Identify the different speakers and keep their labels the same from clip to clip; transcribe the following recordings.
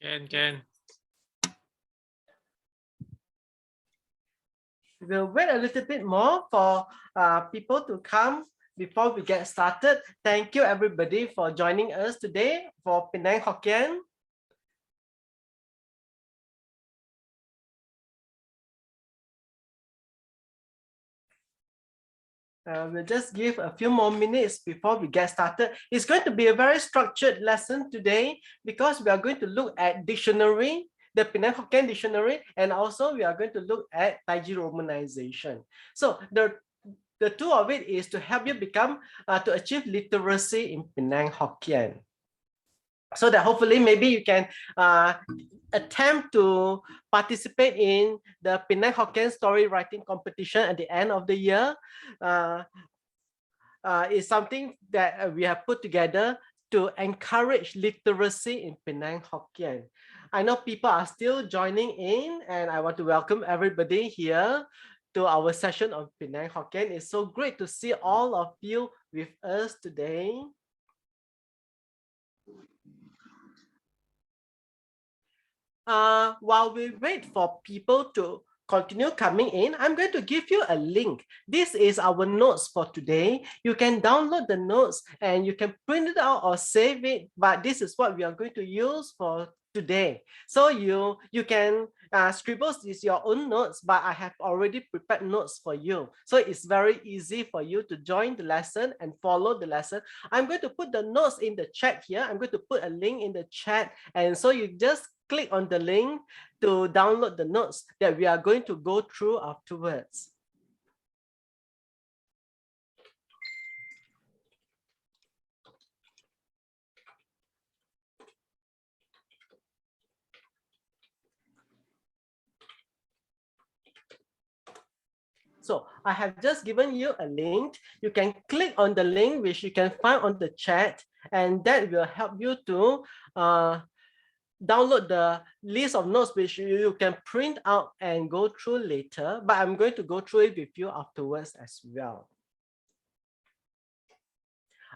Speaker 1: Can.
Speaker 2: We'll wait a little bit more for people to come before we get started. Thank you everybody for joining us today for Penang Hokkien. We'll just give a few more minutes before we get started. It's going to be a very structured lesson today because we are going to look at dictionary, the Penang Hokkien dictionary, and also we are going to look at Taiji Romanization. So the two of it is to help you become, to achieve literacy in Penang Hokkien. So that hopefully maybe you can attempt to participate in the Penang Hokkien story writing competition at the end of the year. Is something that we have put together to encourage literacy in Penang Hokkien. I know people are still joining in, and I want to welcome everybody here to our session of Penang Hokkien. It's so great to see all of you with us today. While we wait for people to continue coming in, I'm going to give you a link. This is our notes for today. You can download the notes and you can print it out or save it, but this is what we are going to use for today. So you can scribble these your own notes, but I have already prepared notes for you. So it's very easy for you to join the lesson and follow the lesson. I'm going to put the notes in the chat here. I'm going to put a link in the chat. And so you just click on the link to download the notes that we are going to go through afterwards. So I have just given you a link. You can click on the link, which you can find on the chat, and that will help you to download the list of notes which you can print out and go through later, but I'm going to go through it with you afterwards as well.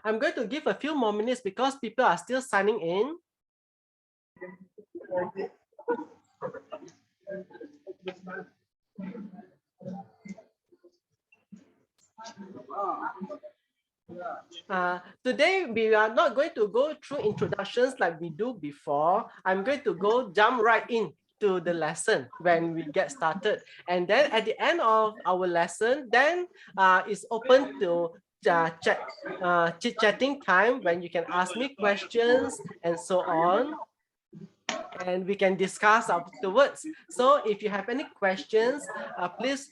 Speaker 2: I'm going to give a few more minutes because people are still signing in. Today we are not going to go through introductions like we do before. I'm going to jump right in to the lesson when we get started, and then at the end of our lesson, then it's open to chit-chatting time when you can ask me questions and so on, and we can discuss afterwards. So if you have any questions, please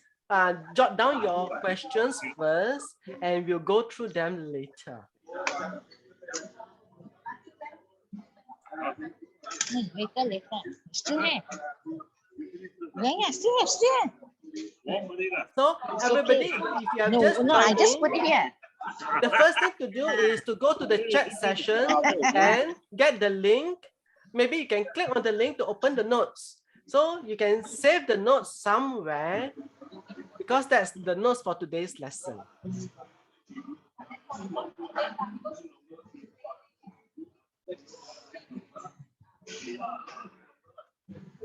Speaker 2: jot down your questions first, and we'll go through them later.
Speaker 3: Later. Still have. Yeah, still have.
Speaker 2: So everybody, if you have
Speaker 3: I just put it here.
Speaker 2: The first thing to do is to go to the chat session and get the link. Maybe you can click on the link to open the notes. So you can save the notes somewhere because that's the notes for today's lesson.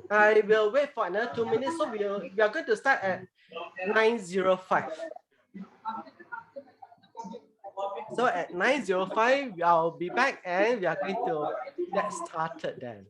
Speaker 2: I will wait for another 2 minutes. So we are going to start at 9:05. So at 9:05, I'll be back and we are going to get started then.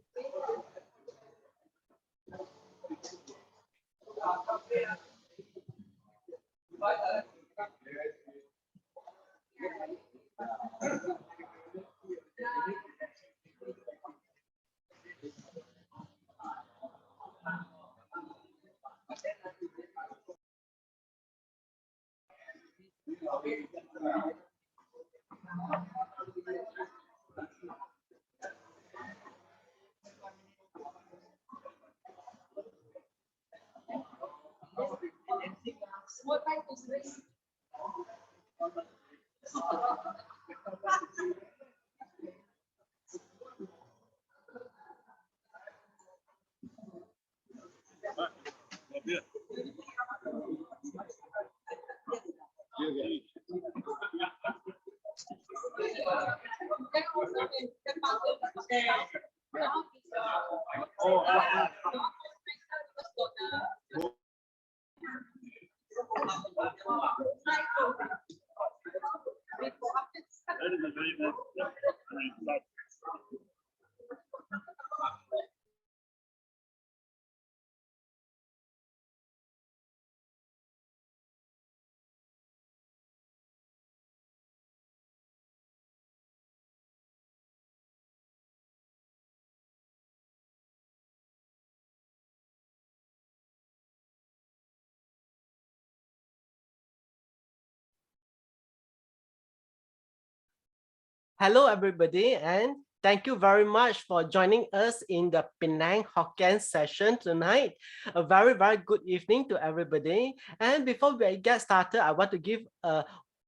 Speaker 2: Hello, everybody, and thank you very much for joining us in the Penang Hokkien session tonight. A very, very good evening to everybody. And before we get started, I want to give a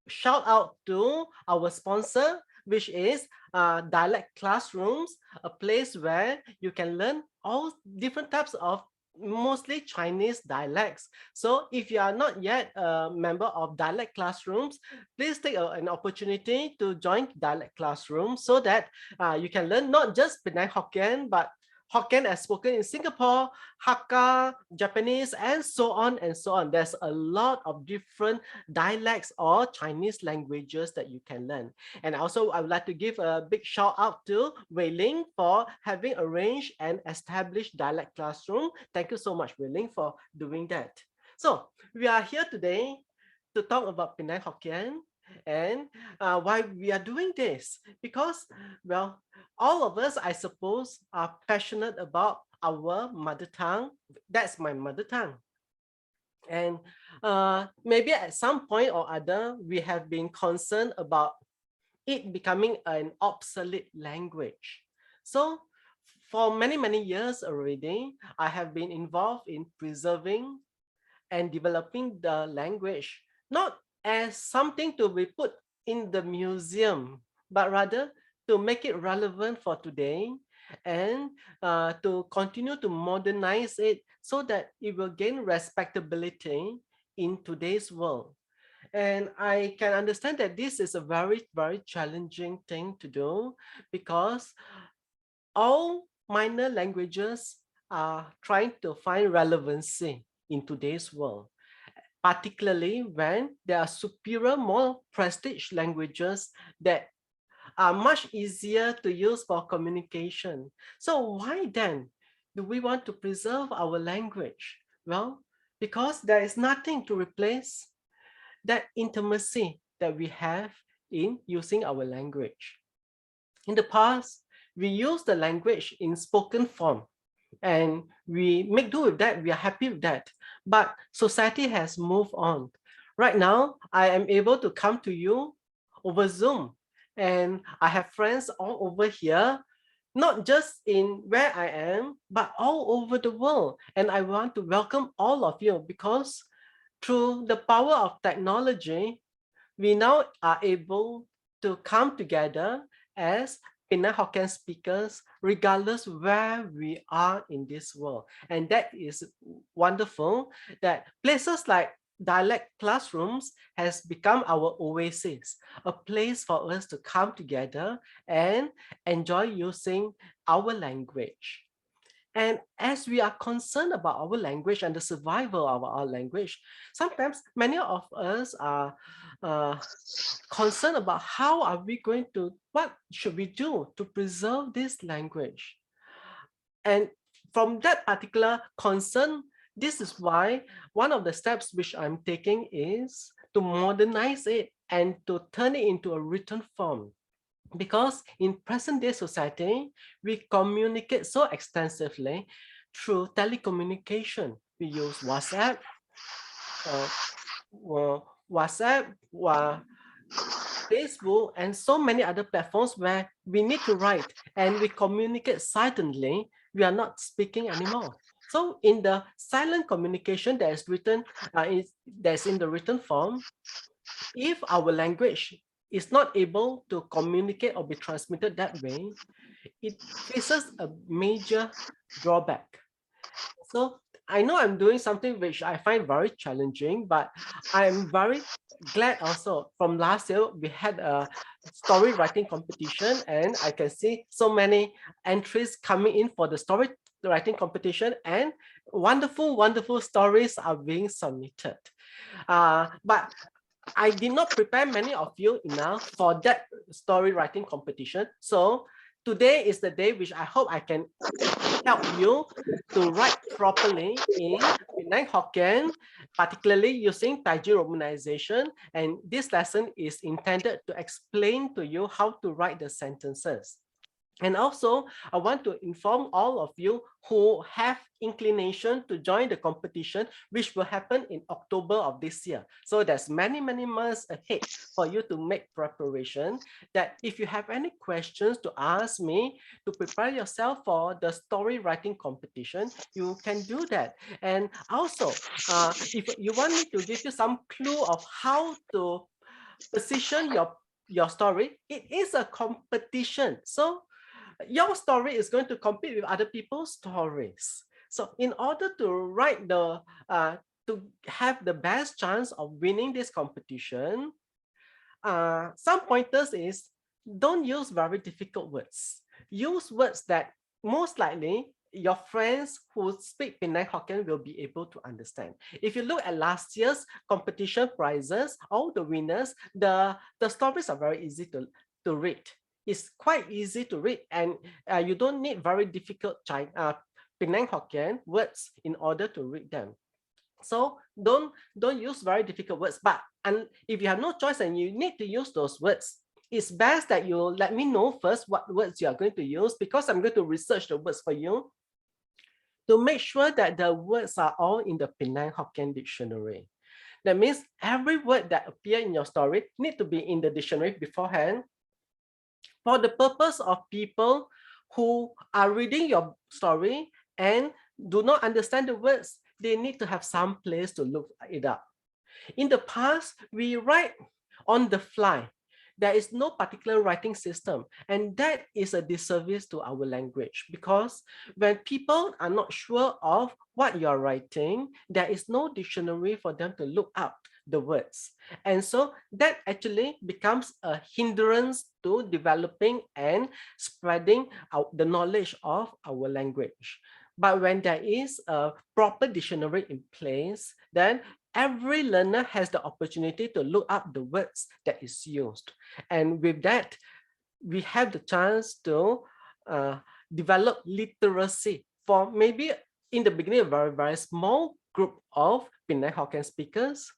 Speaker 2: shout out to our sponsor, which is Dialect Classrooms, a place where you can learn all different types of mostly Chinese dialects. So if you are not yet a member of Dialect Classrooms, please take an opportunity to join Dialect Classroom so that you can learn not just Penang Hokkien, but Hokkien as spoken in Singapore, Hakka, Japanese, and so on and so on. There's a lot of different dialects or Chinese languages that you can learn. And also, I would like to give a big shout out to Wei Ling for having arranged and established Dialect Classroom. Thank you so much, Wei Ling, for doing that. So we are here today to talk about Penang Hokkien. And why we are doing this? Because, well, all of us, I suppose, are passionate about our mother tongue. That's my mother tongue. And maybe at some point or other, we have been concerned about it becoming an obsolete language. So for many, many years already, I have been involved in preserving and developing the language, not as something to be put in the museum, but rather to make it relevant for today and to continue to modernize it so that it will gain respectability in today's world. And I can understand that this is a very, very challenging thing to do because all minor languages are trying to find relevancy in today's world, particularly when there are superior, more prestige languages that are much easier to use for communication. So why then do we want to preserve our language? Well, because there is nothing to replace that intimacy that we have in using our language. In the past, we use the language in spoken form and we make do with that. We are happy with that. But society has moved on. Right now, I am able to come to you over Zoom, and I have friends all over here, not just in where I am, but all over the world. And I want to welcome all of you because through the power of technology, we now are able to come together as Penang Hokkien speakers, regardless where we are in this world. And that is wonderful that places like Dialect Classrooms has become our oasis, a place for us to come together and enjoy using our language. And as we are concerned about our language and the survival of our language, sometimes many of us are concerned about how are we going to, what should we do to preserve this language? And from that particular concern, this is why one of the steps which I'm taking is to modernize it and to turn it into a written form. Because in present day society, we communicate so extensively through telecommunication. We use WhatsApp, uh, WhatsApp, Facebook, and so many other platforms where we need to write and we communicate silently. We are not speaking anymore. So in the silent communication that is written, that's in the written form, if our language is not able to communicate or be transmitted that way, it faces a major drawback. So I know I'm doing something which I find very challenging, but I'm very glad also from last year we had a story writing competition, and I can see so many entries coming in for the story writing competition, and wonderful stories are being submitted. But I did not prepare many of you enough for that story writing competition. So today is the day which I hope I can help you to write properly in Penang Hokkien, particularly using Taiji Romanization. And this lesson is intended to explain to you how to write the sentences. And also, I want to inform all of you who have inclination to join the competition, which will happen in October of this year. So there's many months ahead for you to make preparation. That if you have any questions to ask me to prepare yourself for the story writing competition, you can do that. And also, if you want me to give you some clue of how to position your story, it is a competition. So your story is going to compete with other people's stories. So in order to write to have the best chance of winning this competition, some pointers is don't use very difficult words. Use words that most likely your friends who speak Penang Hokkien will be able to understand. If you look at last year's competition prizes, all the winners, the stories are very easy to read. It's quite easy to read, and you don't need very difficult Penang Hokkien words in order to read them. So don't use very difficult words. But if you have no choice and you need to use those words, it's best that you let me know first what words you are going to use, because I'm going to research the words for you to make sure that the words are all in the Penang Hokkien dictionary. That means every word that appear in your story need to be in the dictionary beforehand, for the purpose of people who are reading your story and do not understand the words. They need to have some place to look it up. In the past, we write on the fly. There is no particular writing system, and that is a disservice to our language, because when people are not sure of what you're writing, there is no dictionary for them to look up the words. And so that actually becomes a hindrance to developing and spreading out the knowledge of our language. But when there is a proper dictionary in place, then every learner has the opportunity to look up the words that is used. And with that, we have the chance to develop literacy for maybe in the beginning, a very small group of Penang Hokkien speakers.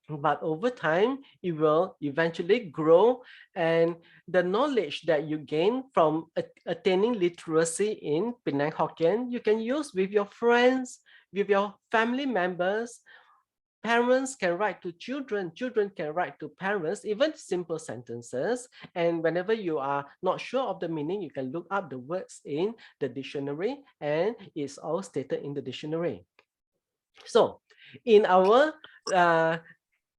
Speaker 2: But over time, it will eventually grow, and the knowledge that you gain from attaining literacy in Penang Hokkien, you can use with your friends, with your family members. Parents can write to children, children can write to parents, even simple sentences. And whenever you are not sure of the meaning, you can look up the words in the dictionary, and it's all stated in the dictionary. So in our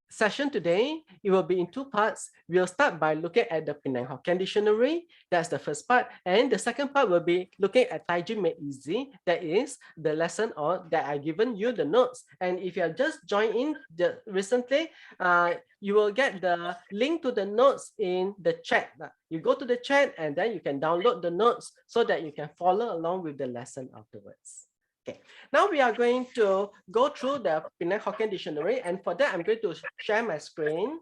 Speaker 2: session today, it will be in two parts. We'll start by looking at the Penang Hokkien Dictionary. That's the first part. And the second part will be looking at Taiji Made Easy. That is the lesson or that I given you the notes. And if you have just joined in recently, you will get the link to the notes in the chat. You go to the chat and then you can download the notes so that you can follow along with the lesson afterwards. Okay, now we are going to go through the Penang Hokkien Dictionary, and for that, I'm going to share my screen.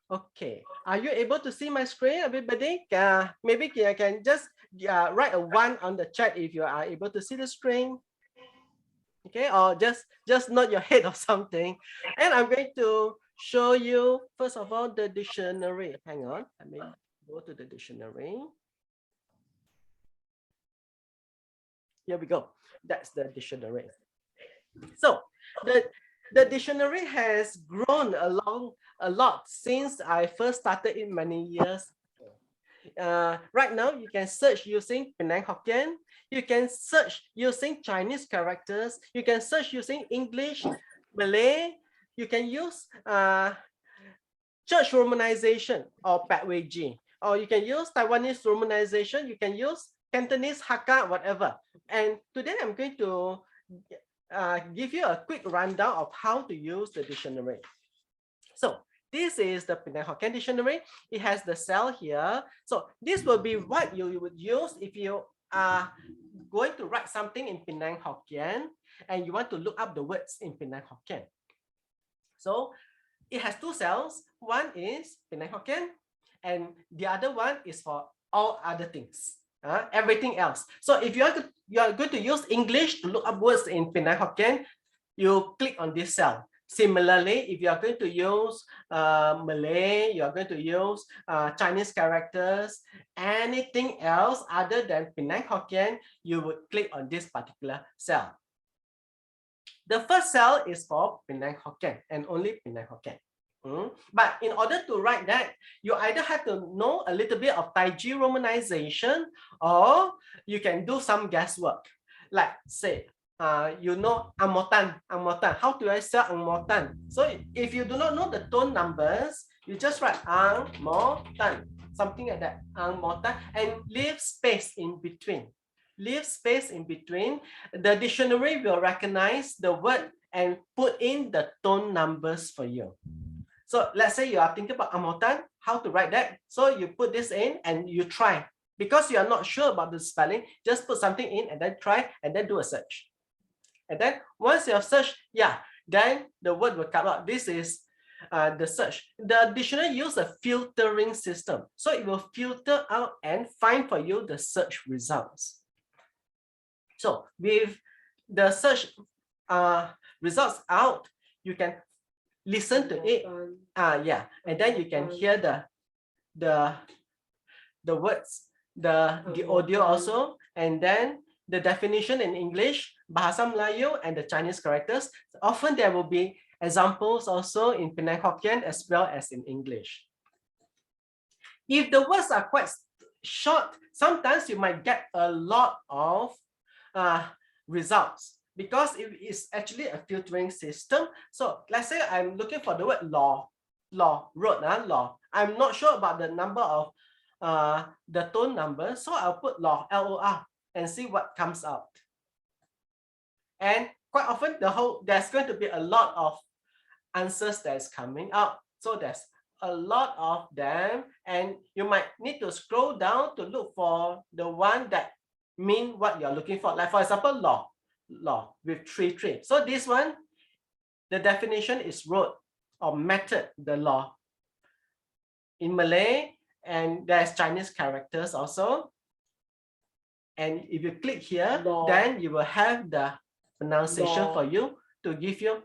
Speaker 2: Okay, are you able to see my screen, everybody? Maybe you can just write a 1 on the chat if you are able to see the screen. Okay, or just nod your head or something. And I'm going to show you, first of all, the dictionary. Hang on, let me go to the dictionary. Here we go. That's the dictionary. So the dictionary has grown along a lot since I first started it many years ago. Right now, you can search using Penang Hokkien. You can search using Chinese characters. You can search using English, Malay. You can use Church Romanization or Pat Wei Ji. Or you can use Taiwanese Romanization. You can use Cantonese, Hakka, whatever. And today I'm going to give you a quick rundown of how to use the dictionary. So this is the Penang Hokkien dictionary. It has the cell here. So this will be what you would use if you are going to write something in Penang Hokkien and you want to look up the words in Penang Hokkien. So it has two cells. One is Penang Hokkien and the other one is for all other things. Everything else. So if you are going to use English to look up words in Penang Hokkien, you click on this cell. Similarly, if you are going to use Malay, you are going to use Chinese characters, anything else other than Penang Hokkien, you would click on this particular cell. The first cell is for Penang Hokkien and only Penang Hokkien. But in order to write that, you either have to know a little bit of Taiji Romanization or you can do some guesswork. Like say, you know Angmotan. How do I spell Angmotan? So if you do not know the tone numbers, you just write Angmotan, something like that, Angmotan, and leave space in between. Leave space in between. The dictionary will recognize the word and put in the tone numbers for you. So let's say you are thinking about Angmotan, how to write that. So you put this in and you try. Because you are not sure about the spelling, just put something in and then try and then do a search. And then once you have searched, then the word will come out. This is the search. The dictionary uses a filtering system. So it will filter out and find for you the search results. So with the search results out, you can listen to it. And then you can hear the words, the audio also, and then the definition in English, Bahasa Melayu, and the Chinese characters. Often there will be examples also in Penang Hokkien as well as in English. If the words are quite short, sometimes you might get a lot of results, because it is actually a filtering system. So let's say I'm looking for the word law, road, law. I'm not sure about the number of the tone number, so I'll put law, LOR, and see what comes out. And quite often there's going to be a lot of answers that's coming out. So there's a lot of them, and you might need to scroll down to look for the one that mean what you're looking for. Like for example, law with three. So this one, the definition is road or method, the law. In Malay, and there's Chinese characters also. And if you click here, then you will have the pronunciation for you to give you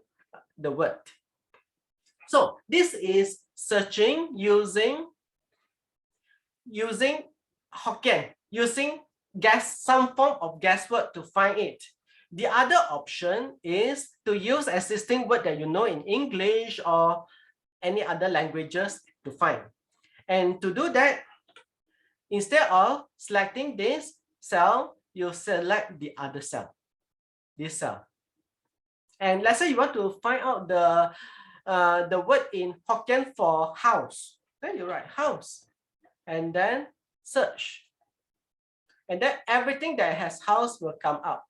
Speaker 2: the word. So this is searching using Hokkien, using some form of guesswork to find it. The other option is to use existing word that you know in English or any other languages to find. And to do that, instead of selecting this cell, you select the other cell, this cell. And let's say you want to find out the word in Hokkien for house. Then you write house and then search. And then everything that has house will come out.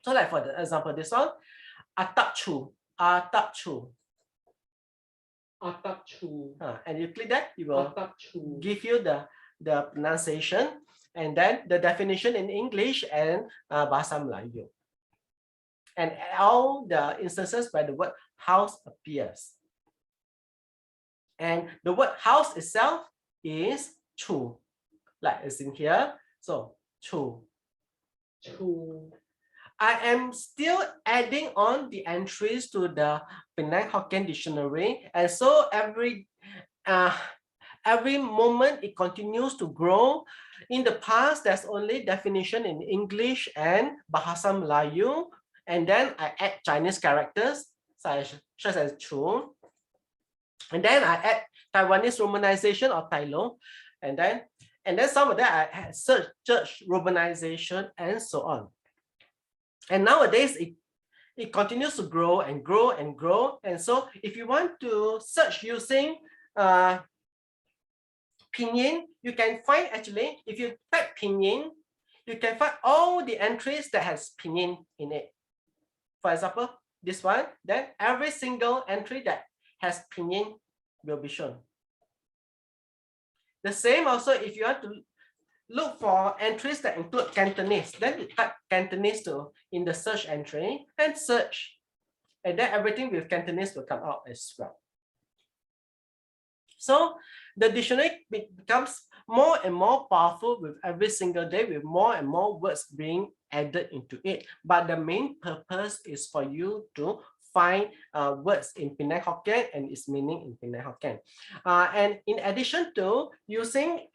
Speaker 2: So like for the example, this one, atap chu. And you click that, it will give you the pronunciation and then the definition in English and Bahasa Melayu. And all the instances where the word house appears. And the word house itself is chu, like it's in here. So chu. I am still adding on the entries to the Penang Hokkien dictionary, and so every moment it continues to grow. In the past, there's only definition in English and Bahasa Melayu, and then I add Chinese characters such as chu, and then I add Taiwanese romanization or Tailo, and then some of that I had search romanization and so on. And nowadays it continues to grow and grow and grow. And so if you want to search using pinyin, you can find actually, if you type pinyin, you can find all the entries that has pinyin in it. For example, this one, then every single entry that has pinyin will be shown. The same also if you want to look for entries that include Cantonese, then you type Cantonese in the search entry and search. And then everything with Cantonese will come out as well. So the dictionary becomes more and more powerful with every single day, with more and more words being added into it. But the main purpose is for you to find words in Penang Hokkien and its meaning in Penang Hokkien. And in addition to using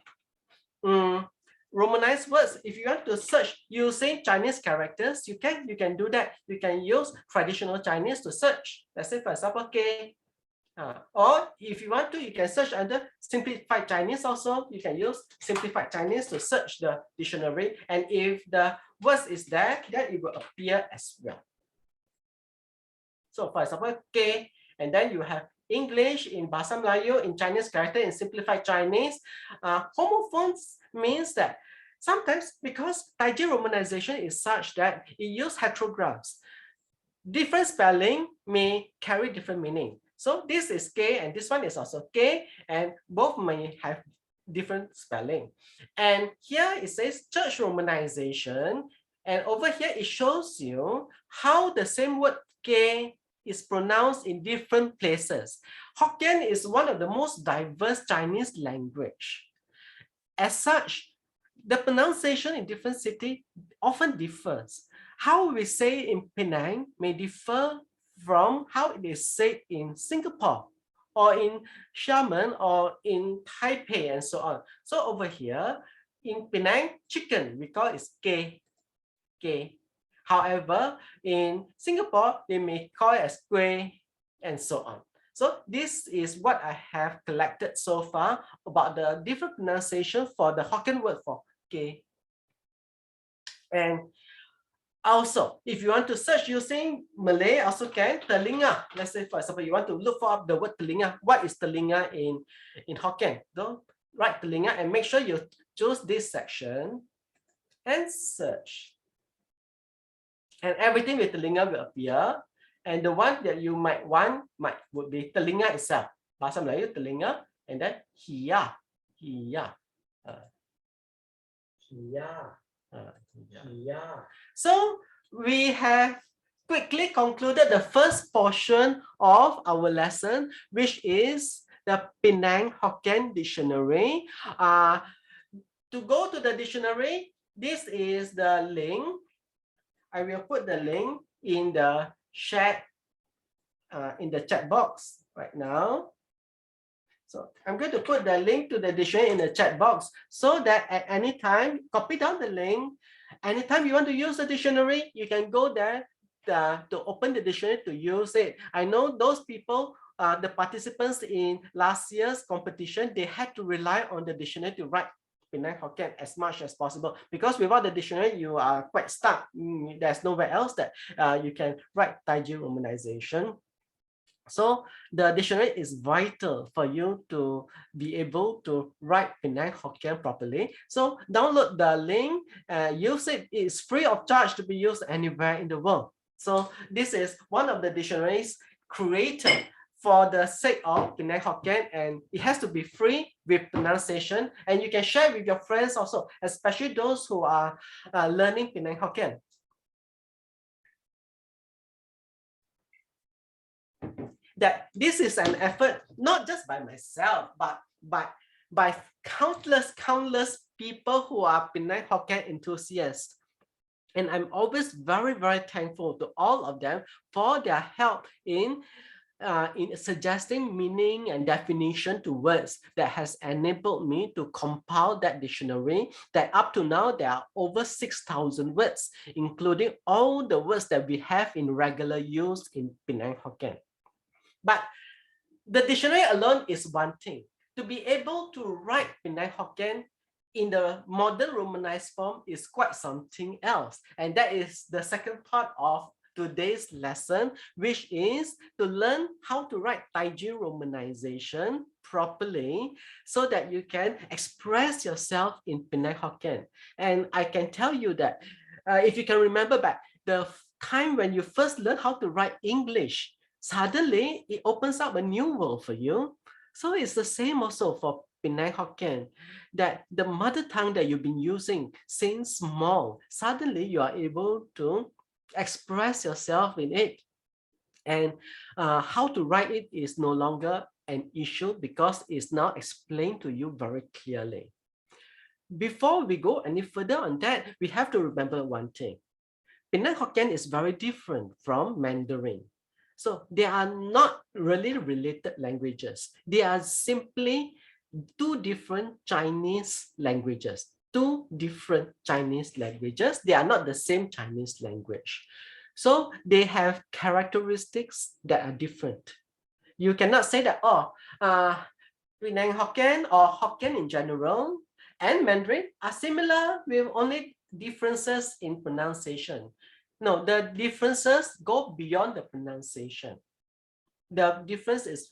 Speaker 2: Romanized words, if you want to search using Chinese characters, you can do that. You can use traditional Chinese to search. Let's say, for example, K. Or if you want to, you can search under simplified Chinese also. You can use simplified Chinese to search the dictionary. And if the words is there, then it will appear as well. So for example, K, and then you have English in Bahasa Melayu, in Chinese character, in simplified Chinese. Homophones means that sometimes because Taiji Romanization is such that it uses heterographs, different spelling may carry different meaning. So this is K and this one is also K, and both may have different spelling. And here it says church romanization, and over here it shows you how the same word K is pronounced in different places. Hokkien is one of the most diverse Chinese language. As such, the pronunciation in different cities often differs. How we say in Penang may differ from how it is said in Singapore or in Xiamen or in Taipei and so on. So over here, in Penang, chicken, we call it ke, ke. However, in Singapore, they may call it as kueh and so on. So this is what I have collected so far about the different pronunciation for the Hokkien word for ke. And also, if you want to search using Malay, also can, telinga. Let's say, for example, you want to look for the word telinga. What is telinga in Hokkien? Don't write telinga and make sure you choose this section and search. And everything with telinga will appear. And the one that you might want would be telinga itself. Bahasa Melayu, telinga, and then hiya, hiya, hiya. Yeah. So we have quickly concluded the first portion of our lesson, which is the Penang Hokkien Dictionary. To go to the dictionary, this is the link. I will put the link in the chat box right now. So I'm going to put the link to the dictionary in the chat box so that at any time, copy down the link. Anytime you want to use the dictionary, you can go there to open the dictionary to use it. I know those people, the participants in last year's competition, they had to rely on the dictionary to write Penang Hokkien as much as possible, because without the dictionary, you are quite stuck. There's nowhere else that you can write Taiji Romanization. So the dictionary is vital for you to be able to write Penang Hokkien properly. So download the link, use it. It's free of charge to be used anywhere in the world. So this is one of the dictionaries created for the sake of Penang Hokkien, and it has to be free with pronunciation, and you can share with your friends also, especially those who are learning Penang Hokkien. That this is an effort not just by myself, but by countless people who are Penang Hokkien enthusiasts. And I'm always very, very thankful to all of them for their help in suggesting meaning and definition to words that has enabled me to compile that dictionary that up to now there are over 6,000 words, including all the words that we have in regular use in Penang Hokkien. But the dictionary alone is one thing. To be able to write Penang Hokkien in the modern Romanized form is quite something else. And that is the second part of today's lesson, which is to learn how to write Taiji Romanization properly so that you can express yourself in Penang Hokkien. And I can tell you that if you can remember back, the time when you first learn how to write English, suddenly it opens up a new world for you. So it's the same also for Penang Hokkien, that the mother tongue that you've been using since small, suddenly you are able to express yourself in it. And how to write it is no longer an issue because it's now explained to you very clearly. Before we go any further on that, we have to remember one thing. Penang Hokkien is very different from Mandarin. So they are not really related languages. They are simply two different Chinese languages. Two different Chinese languages. They are not the same Chinese language. So they have characteristics that are different. You cannot say that, oh, Penang Hokkien or Hokkien in general and Mandarin are similar with only differences in pronunciation. No, the differences go beyond the pronunciation. The difference is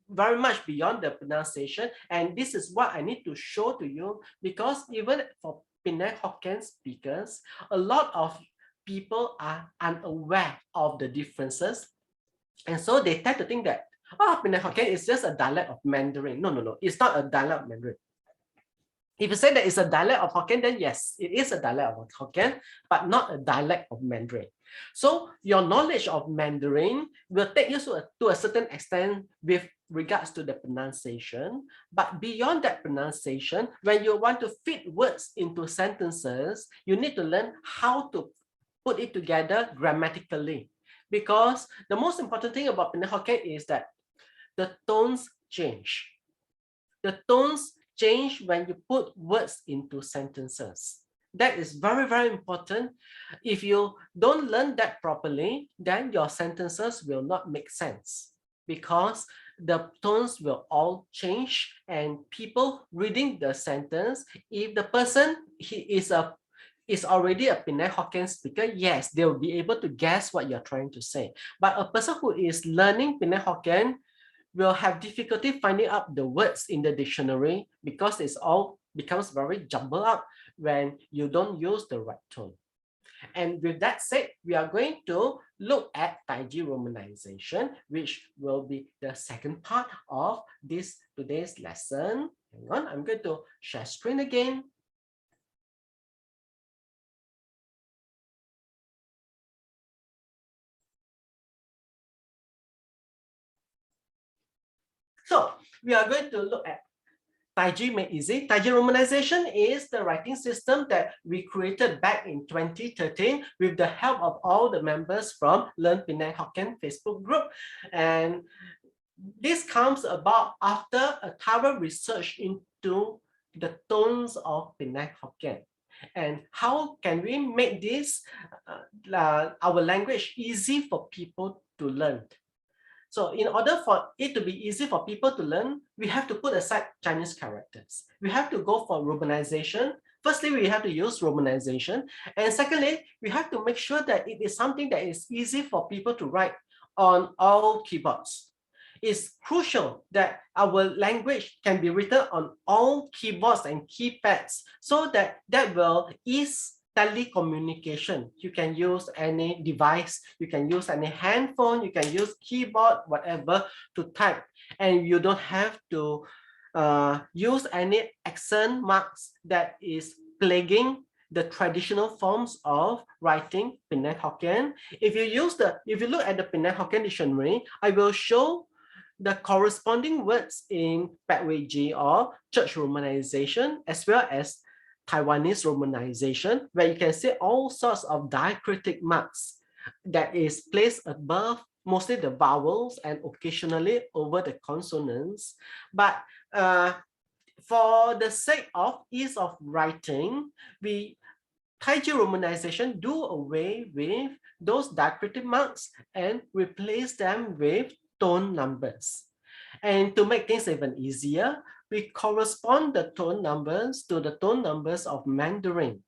Speaker 2: very much beyond the pronunciation, and this is what I need to show to you, because even for Penang Hokkien speakers, a lot of people are unaware of the differences, and so they tend to think that, oh, Penang Hokkien is just a dialect of Mandarin. No, no, no, it's not a dialect of Mandarin. If you say that it's a dialect of Hokkien, then yes, it is a dialect of Hokkien, but not a dialect of Mandarin. So your knowledge of Mandarin will take you to a certain extent with regards to the pronunciation, but beyond that pronunciation, when you want to fit words into sentences, you need to learn how to put it together grammatically. Because the most important thing about Penang Hokkien is that the tones change. The tones change when you put words into sentences. That is very, very important. If you don't learn that properly, then your sentences will not make sense, because the tones will all change, and people reading the sentence, if the person is already a Penang Hokkien speaker, yes, they will be able to guess what you're trying to say. But a person who is learning Penang Hokkien will have difficulty finding out the words in the dictionary, because it's all becomes very jumbled up when you don't use the right tone. And with that said, we are going to look at Taiji Romanization, which will be the second part of this today's lesson. Hang on, I'm going to share screen again. So we are going to look at Taiji Made Easy. Taiji Romanization is the writing system that we created back in 2013 with the help of all the members from Learn Penang Hokkien Facebook group. And this comes about after a thorough research into the tones of Penang Hokkien. And how can we make this our language easy for people to learn? So in order for it to be easy for people to learn, we have to put aside Chinese characters. We have to go for Romanization. Firstly, we have to use Romanization. And secondly, we have to make sure that it is something that is easy for people to write on all keyboards. It's crucial that our language can be written on all keyboards and keypads, so that will ease telecommunication. You can use any device, you can use any handphone, you can use keyboard, whatever, to type, and you don't have to use any accent marks that is plaguing the traditional forms of writing Penang Hokkien. If you look at the Penang Hokkien dictionary, I will show the corresponding words in Pathway G or Church Romanization, as well as Taiwanese Romanization, where you can see all sorts of diacritic marks that is placed above mostly the vowels and occasionally over the consonants. But for the sake of ease of writing, Taiji Romanization do away with those diacritic marks and replace them with tone numbers. And to make things even easier, we correspond the tone numbers to the tone numbers of Mandarin,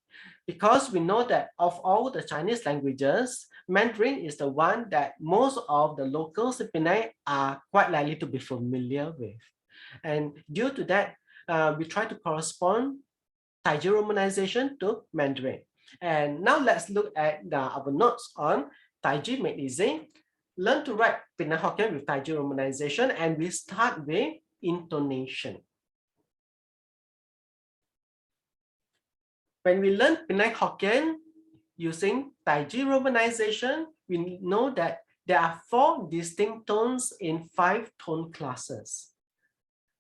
Speaker 2: because we know that of all the Chinese languages, Mandarin is the one that most of the locals in Penang are quite likely to be familiar with. And due to that, we try to correspond Taiji Romanization to Mandarin. And now let's look at our notes on Taiji made easy. Learn to write Penang Hokkien with Taiji Romanization, and we start with intonation. When we learn Penang Hokkien using Taiji Romanization, we know that there are 4 distinct tones in 5 tone classes.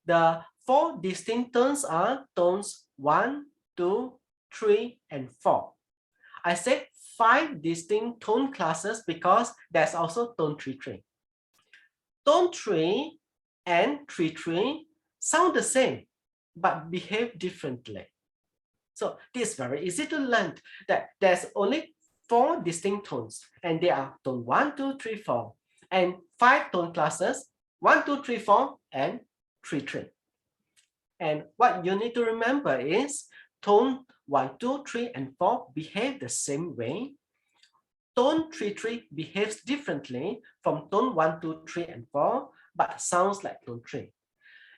Speaker 2: The 4 distinct tones are tones 1, 2, 3, and 4. I said 5 distinct tone classes because there's also tone 3-3. Tone 3 and 3-3 sound the same, but behave differently. So this is very easy to learn that there's only 4 distinct tones, and they are tone 1, 2, 3, 4, and 5 tone classes 1, 2, 3, 4, and 3-3. And what you need to remember is tone 1, 2, 3, and 4 behave the same way. Tone 3-3 behaves differently from tone 1, 2, 3, and 4, but sounds like tone 3.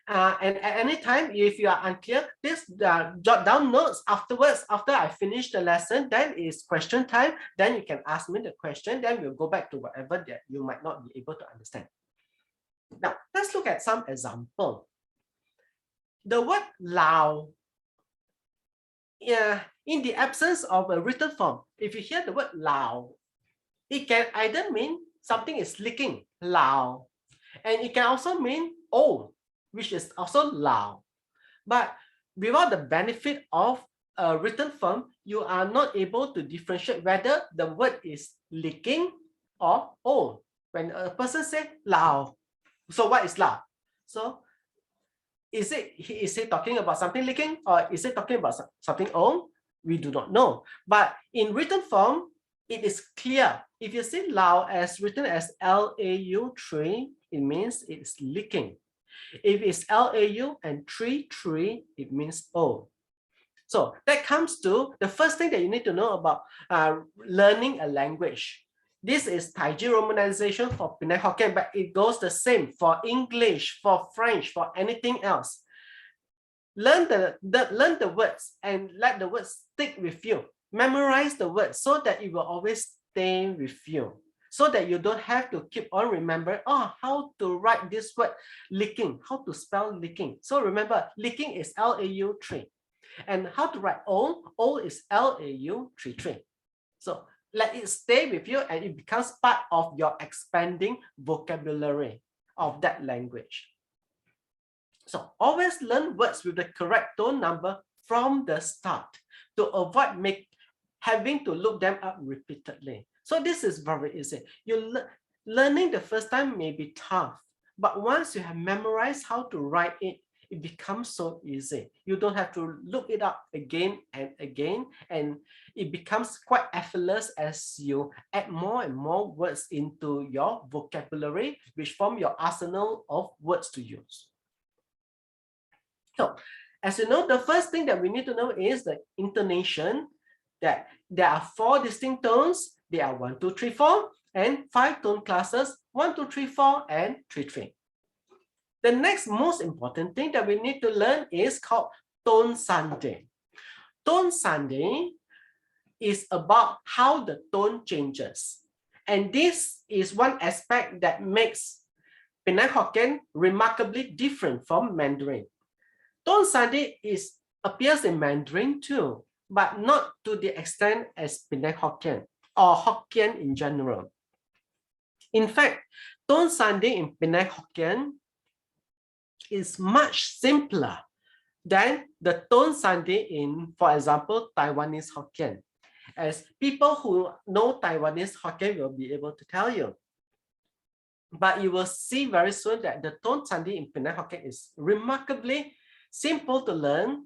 Speaker 2: And at any time, if you are unclear, please jot down notes afterwards. After I finish the lesson, then it's question time. Then you can ask me the question. Then we'll go back to whatever that you might not be able to understand. Now, let's look at some example. The word lao. In the absence of a written form, if you hear the word lao, it can either mean something is leaking, lao, and it can also mean old, which is also lao. But without the benefit of a written form, you are not able to differentiate whether the word is leaking or old. When a person says lao, so what is lao? So is he talking about something leaking, or is he talking about something old? We do not know. But in written form, it is clear. If you see lao as written as LAU3, it means it's leaking. If it's LAU and 3, it means old. So that comes to the first thing that you need to know about learning a language. This is Taiji Romanization for Penang Hokkien, but it goes the same for English, for French, for anything else. Learn the words and let the words stick with you. Memorize the words so that it will always stay with you, so that you don't have to keep on remembering, how to write this word leaking, how to spell leaking. So remember, leaking is LAU3. And how to write old is LAU3. So let it stay with you, and it becomes part of your expanding vocabulary of that language. So always learn words with the correct tone number from the start to avoid having to look them up repeatedly. So this is very easy. Learning the first time may be tough, but once you have memorized how to write it, it becomes so easy. You don't have to look it up again and again, and it becomes quite effortless as you add more and more words into your vocabulary, which form your arsenal of words to use. So, as you know, the first thing that we need to know is the intonation, that there are 4 distinct tones. They are 1, 2, 3, 4, and 5 tone classes, 1, 2, 3, 4, and 3, 3. The next most important thing that we need to learn is called tone sanding. Tone sanding is about how the tone changes. And this is one aspect that makes Penang Hokkien remarkably different from Mandarin. Tone sanding appears in Mandarin too, but not to the extent as Penang Hokkien or Hokkien in general. In fact, tone sanding in Penang Hokkien is much simpler than the tone sanding in, for example, Taiwanese Hokkien, as people who know Taiwanese Hokkien will be able to tell you. But you will see very soon that the tone sanding in Penang Hokkien is remarkably simple to learn,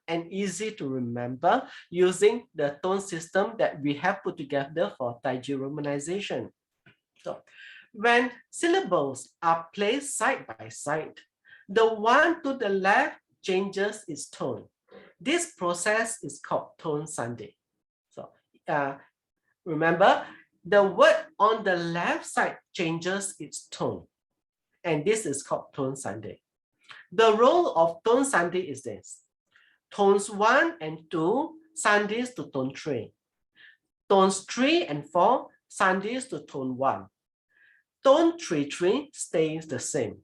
Speaker 2: and easy to remember using the tone system that we have put together for Taiji Romanization. So, when syllables are placed side by side, the one to the left changes its tone. This process is called tone sanding. So, remember, the word on the left side changes its tone, and this is called tone sanding. The role of tone sanding is this. Tones 1 and 2 Sundays to tone 3. Tones 3 and 4, Sundays to tone 1. Tone 3-3 stays the same.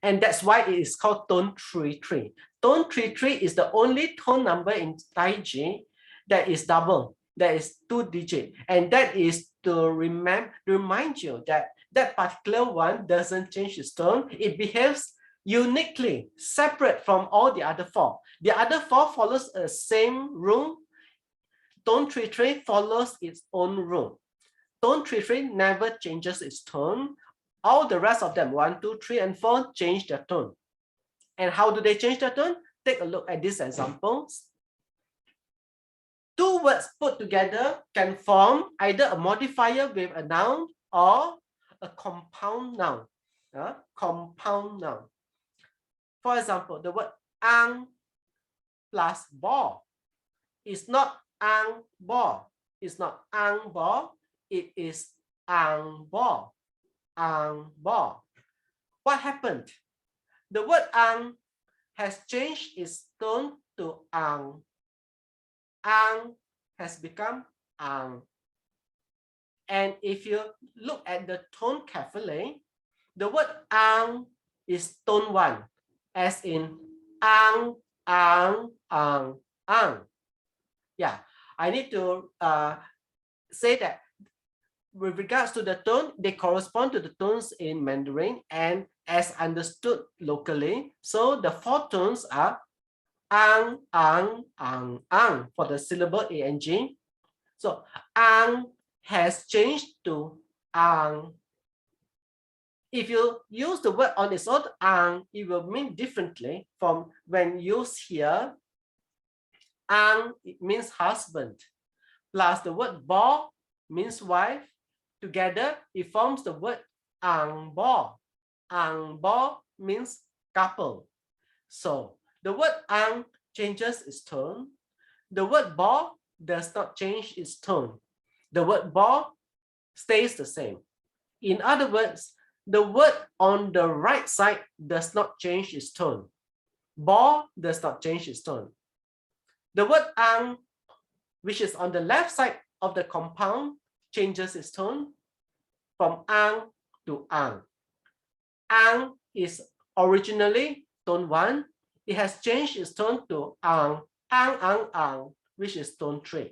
Speaker 2: And that's why it is called tone 3-3. Tone 3-3 is the only tone number in Tai Chi that is double, that is 2 digit. And that is to remind you that that particular one doesn't change its tone. It behaves uniquely, separate from all the other 4. The other 4 follows a same rule. Tone 3-3 follows its own rule. Tone 3-3 never changes its tone. All the rest of them, 1, 2, 3, and 4, change their tone. And how do they change their tone? Take a look at these examples. 2 words put together can form either a modifier with a noun or a compound noun. Compound noun. For example, the word ang plus bo is not ang bo. It's not ang bo. It is ang bo. Ang bo. What happened? The word ang has changed its tone to ang. Ang has become ang. And if you look at the tone carefully, the word ang is tone 1, as in ang, ang, ang, ang. Yeah, I need to say that with regards to the tone, they correspond to the tones in Mandarin and as understood locally. So the 4 tones are ang, ang for the syllable ang. So ang has changed to ang. If you use the word on its own, ang, it will mean differently from when used here. Ang, it means husband, plus the word bo means wife. Together, it forms the word ang bo. Ang bo means couple. So the word ang changes its tone. The word bo does not change its tone. The word bo stays the same. In other words, the word on the right side does not change its tone. Bo does not change its tone. The word ang, which is on the left side of the compound, changes its tone from ang to ang. Ang is originally tone 1. It has changed its tone to ang, which is tone 3.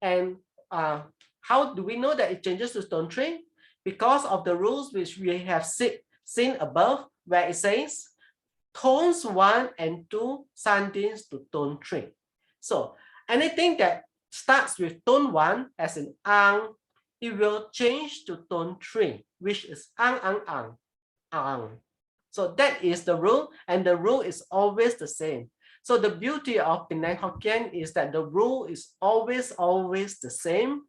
Speaker 2: And how do we know that it changes to tone 3? Because of the rules which we have seen above, where it says tones 1 and 2 Sundays to tone 3. So anything that starts with tone 1, as in ang, it will change to tone 3, which is ang. So that is the rule, and the rule is always the same. So the beauty of Penang Hokkien is that the rule is always the same.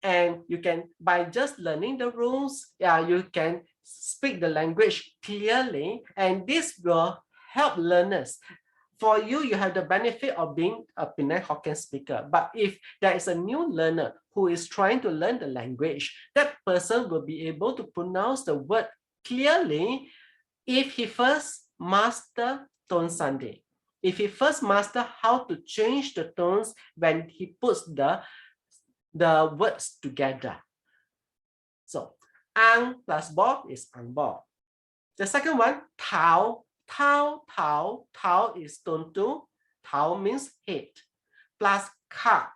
Speaker 2: And you can, by just learning the rules, you can speak the language clearly, and this will help learners. For you, you have the benefit of being a Penang Hokkien speaker. But if there is a new learner who is trying to learn the language, that person will be able to pronounce the word clearly if he first master tone Sunday. If he first master how to change the tones when he puts the words together. So ang plus bo is ang bo. The second one, tao is tone 2. Tao means head. Plus ka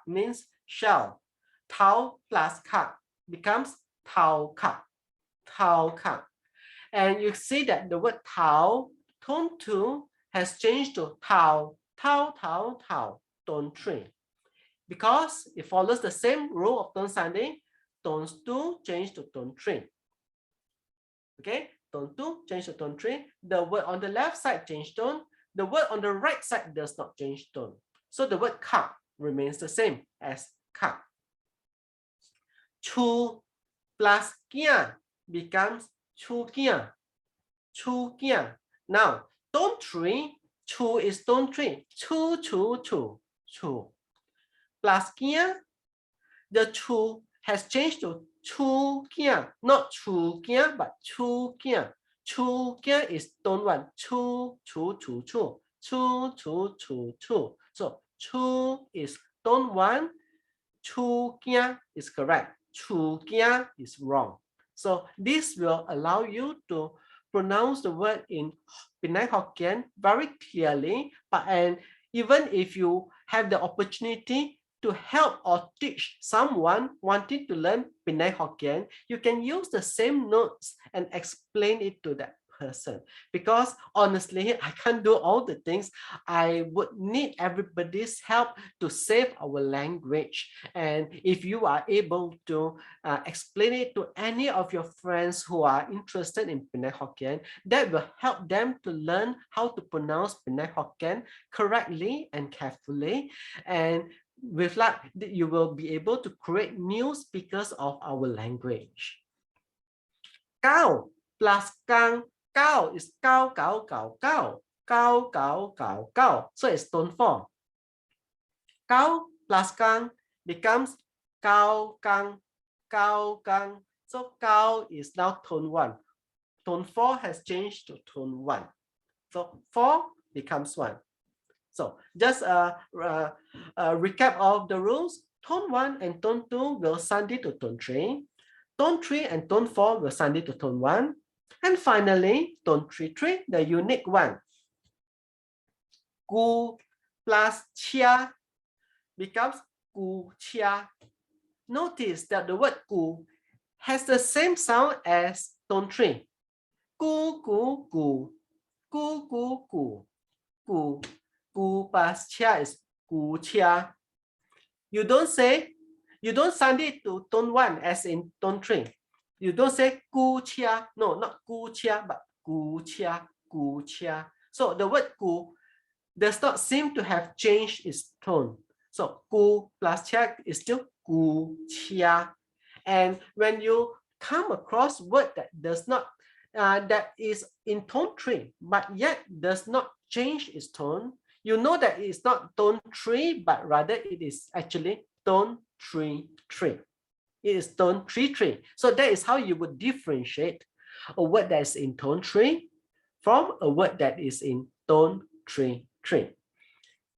Speaker 2: means shell. Tao plus ka becomes tao ka. And you see that the word tao, tone 2, has changed to tao, tone 3. Because it follows the same rule of tone Sunday, tones 2 change to tone 3. Okay, tone 2 change to tone 3. The word on the left side change tone. The word on the right side does not change tone. So the word ka remains the same as ka. Chu plus kia becomes chu kia. Now, tone 3, chu is tone 3. Chu. Plus kia, the chu has changed to chu kia, not chu kia, but chu kia. Chu kia is tone 1. Chu. chu, chu, chu, chu. So chu is tone 1, chu kia is correct, chu kia is wrong. So this will allow you to pronounce the word in Penang Hokkien very clearly, and even if you have the opportunity to help or teach someone wanting to learn Penang Hokkien, you can use the same notes and explain it to that person. Because honestly, I can't do all the things. I would need everybody's help to save our language. And if you are able to explain it to any of your friends who are interested in Penang Hokkien, that will help them to learn how to pronounce Penang Hokkien correctly and carefully. And with that, you will be able to create new speakers of our language. Cao plus kang. Cao is cao, cao, cao, cao. Cao, cao, cao, cao. So it's tone form. Cao plus kang becomes cao, kang, cao, kang. So cao is now tone 1. Tone 4 has changed to tone 1. So 4 becomes 1. So just a recap of the rules. Tone 1 and tone 2 will sandi to tone 3. Tone 3 and tone 4 will sandi to tone 1. And finally, tone 3, the unique one. Gu plus chia becomes gu chia. Notice that the word gu has the same sound as tone 3. Gu, gu, gu. Gu, gu, gu. Gu. Gu plus chia is gu chia. You don't send it to tone 1 as in tone 3. You don't say gu chia. No, not gu chia, but gu chia, gu chia. So the word gu does not seem to have changed its tone. So gu plus chia is still gu chia. And when you come across word that does not that is in tone 3, but yet does not change its tone, you know that it's not tone 3, but rather it is actually tone 3. It is tone 3. So that is how you would differentiate a word that is in tone 3 from a word that is in tone 3.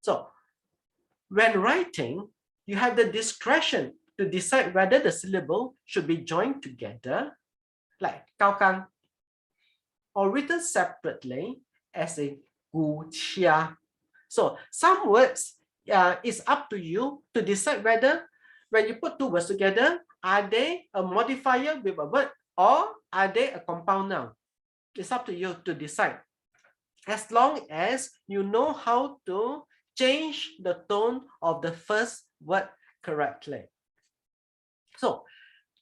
Speaker 2: So when writing, you have the discretion to decide whether the syllable should be joined together, like cao kang, or written separately as a gu chia. So some words, it's up to you to decide whether when you put two words together, are they a modifier with a word or are they a compound noun? It's up to you to decide. As long as you know how to change the tone of the first word correctly. So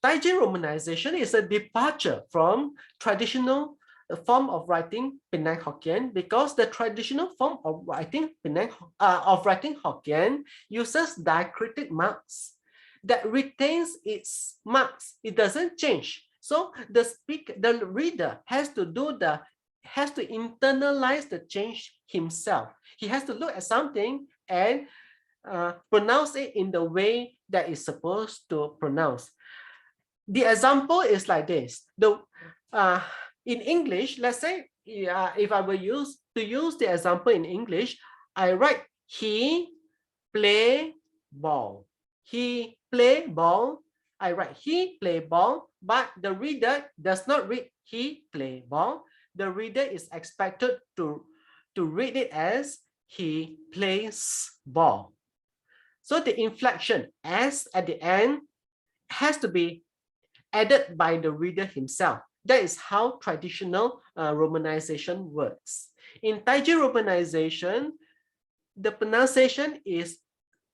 Speaker 2: Taiji Romanization is a departure from traditional form of writing Penang Hokkien, because the traditional form of writing Hokkien uses diacritic marks that retains its marks. It doesn't change. So the reader has to internalize the change himself. He has to look at something and pronounce it in the way that is supposed to pronounce. The example is like this. In English, let's say if I were use the example in English, I write he play ball. He play ball. I write he play ball, but the reader does not read he play ball. The reader is expected to read it as he plays ball. So the inflection S at the end has to be added by the reader himself. That is how traditional romanization works. In Taiji Romanization, the pronunciation is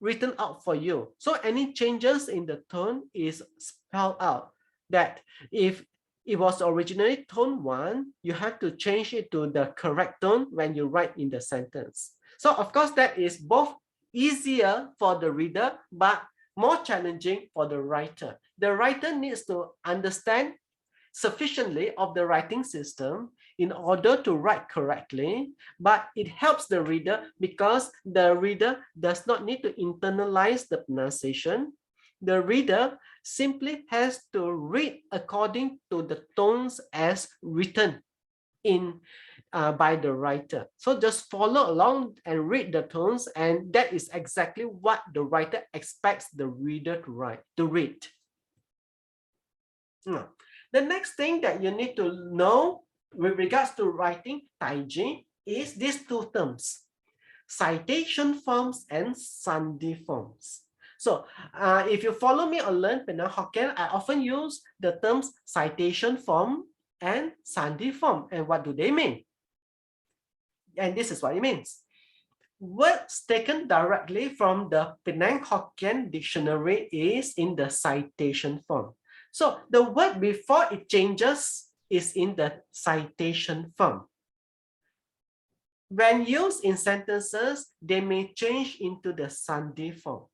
Speaker 2: written out for you. So any changes in the tone is spelled out. That if it was originally tone 1, you have to change it to the correct tone when you write in the sentence. So of course, that is both easier for the reader, but more challenging for the writer. The writer needs to understand sufficiently of the writing system in order to write correctly, but it helps the reader because the reader does not need to internalize the pronunciation. The reader simply has to read according to the tones as written in by the writer. So just follow along and read the tones, and that is exactly what the writer expects the reader to read. Now, the next thing that you need to know with regards to writing Taiji is these two terms, citation forms and sandhi forms. So if you follow me or learn Penang Hokkien, I often use the terms citation form and sandhi form. And what do they mean? And this is what it means. Words taken directly from the Penang Hokkien dictionary is in the citation form. So the word before it changes is in the citation form. When used in sentences, they may change into the sandhi form.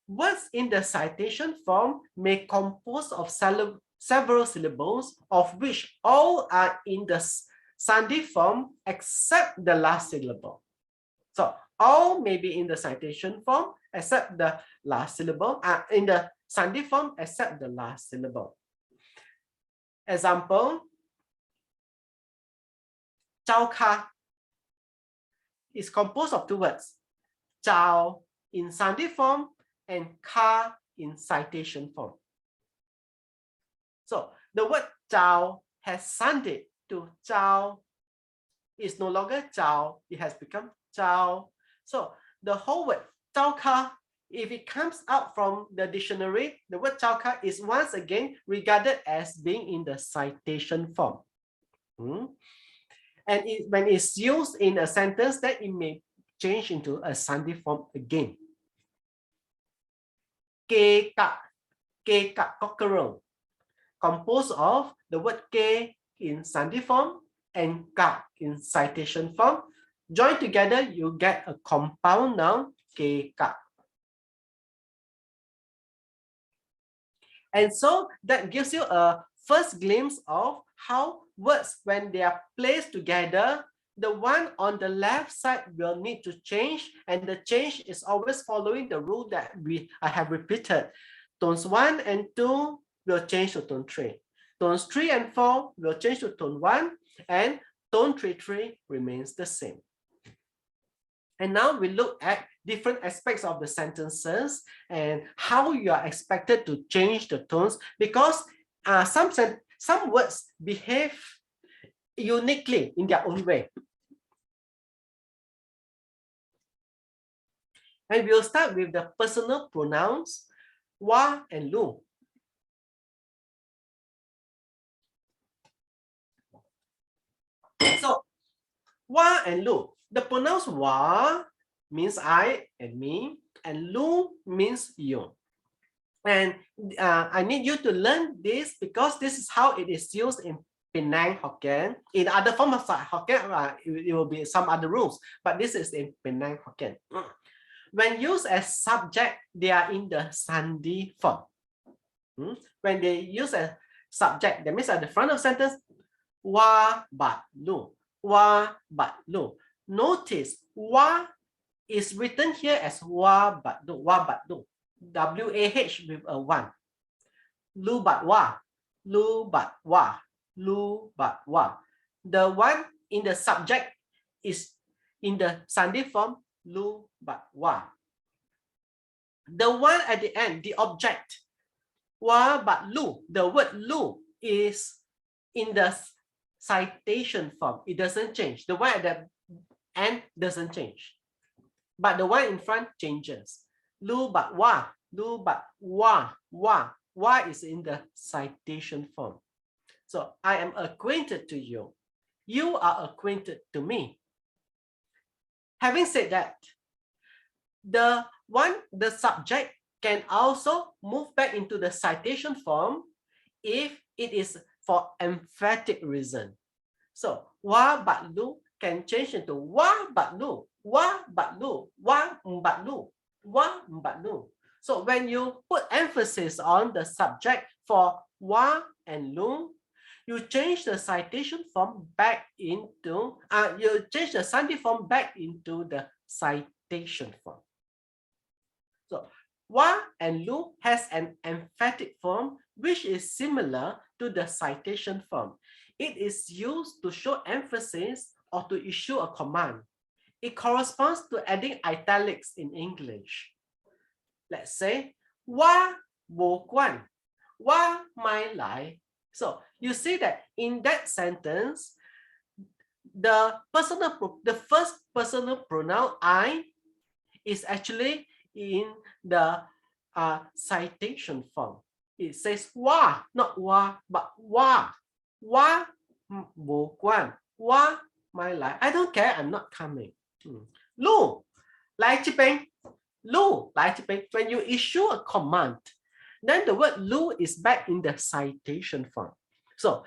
Speaker 2: Words in the citation form may compose of several syllables, of which all are in the sandhi form except the last syllable. So all may be in the citation form except the last syllable, in the sandhi form except the last syllable. Example, Chao Ka is composed of two words, Chao in sandhi form and Ka in citation form. So the word Chao has sandhi to Chao. Is no longer Chao, it has become Chao. So the whole word Chao Ka, if it comes out from the dictionary, the word Chao Ka is once again regarded as being in the citation form. And when it's used in a sentence, then it may change into a sandhi form again. Ke ka cockerel, composed of the word ke in sandhi form and ka in citation form. Joined together, you get a compound noun, ke ka. And so that gives you a first glimpse of how words, when they are placed together, the one on the left side will need to change, and the change is always following the rule that I have repeated. Tones 1 and 2 will change to tone 3. Tones 3 and 4 will change to tone 1, and tone 3 remains the same. And now we look at different aspects of the sentences and how you are expected to change the tones, because some words behave uniquely in their own way. And we'll start with the personal pronouns, wa and lu. So, wa and lu. The pronouns wa means I and me, and lu means you. And I need you to learn this because this is how it is used in Penang Hokkien. In other forms of Hokkien, it will be some other rules, but this is in Penang Hokkien. When used as subject, they are in the sandhi form. When they use as subject, that means at the front of sentence, wa bat lu, wa bat lu. Notice wa is written here as wa bat lu, wa bat lu. W-A-H with a 1. Lu bat wa, lu bat wa, lu bat wa. The one in the subject is in the sandhi form, lu bat wa. The one at the end, the object, wa bat lu, the word lu is in the citation form. It doesn't change. The one at the end doesn't change. But the one in front changes. Lu bat wa, lu bat wa, wa. Wa is in the citation form. So I am acquainted to you. You are acquainted to me. Having said that, the subject can also move back into the citation form if it is for emphatic reason. So wa bat lu can change into wa bat lu, wa bat lu, wa bat lu, wa bat lu. So when you put emphasis on the subject for wa and lu, you change the citation form back into, you change the sandhi form back into the citation form. So wa and lu has an emphatic form which is similar to the citation form. It is used to show emphasis or to issue a command. It corresponds to adding italics in English. Let's say, 我无关, 我买来. So you see that in that sentence, the first personal pronoun I is actually in the citation form. It says 我, not 我, but 我无关, 我买来. I don't care, I'm not coming. 路来这边, 路来这边. When you issue a command, then the word 路 is back in the citation form. So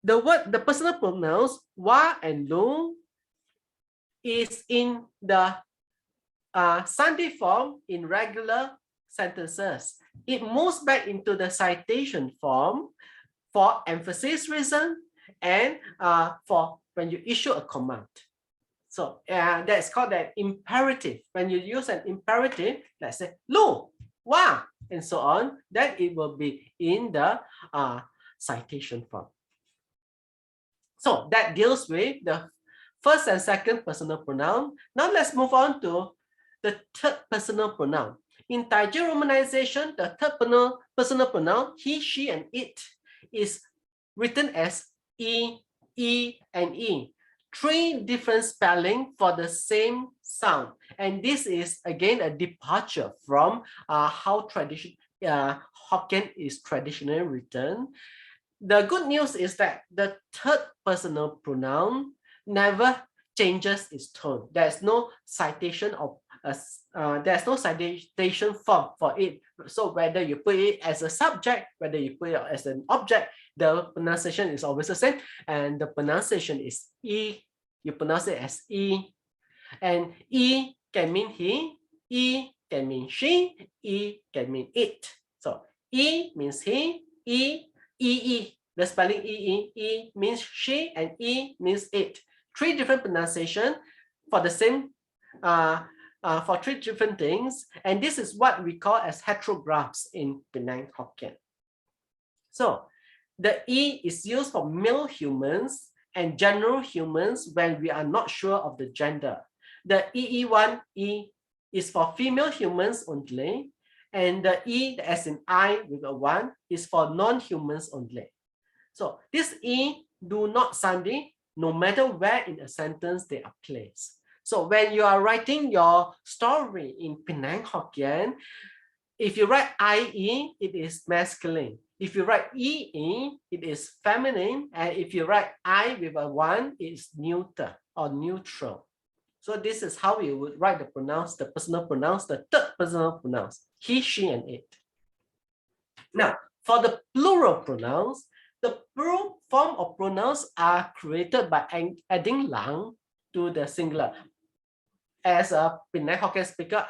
Speaker 2: the personal pronouns 我 and 路 is in the Sunday form in regular sentences. It moves back into the citation form for emphasis reason and for when you issue a command. So that's called an imperative. When you use an imperative, let's say 路, 哇, and so on, then it will be in the citation form. So that deals with the first and second personal pronoun. Now let's move on to the third personal pronoun. In Taiji Romanization, the third personal pronoun, he, she, and it, is written as e, and e. Three different spelling for the same sound. And this is again a departure from how Hokkien is traditionally written. The good news is that the third personal pronoun never changes its tone. There's no citation of there's no citation form for it. So whether you put it as a subject, whether you put it as an object, the pronunciation is always the same. And the pronunciation is e. You pronounce it as e. And e can mean he, e can mean she, e can mean it. So e means he, e. The spelling e means she, and e means it. Three different pronunciation for the same for three different things, and this is what we call as heterographs in Penang Hokkien. So the e is used for male humans and general humans when we are not sure of the gender. The one e is for female humans only, and the e as in I with a one is for non-humans only. So this e do not Sunday no matter where in a sentence they are placed. So when you are writing your story in Penang Hokkien, if you write IE, it is masculine. If you write EE, it is feminine. And if you write I with a one, it's neuter or neutral. So this is how you would write the pronouns, the personal pronouns, the third personal pronouns, he, she, and it. Now, for the plural pronouns, the plural form of pronouns are created by adding lang to the singular. As a Penang Hokkien speaker,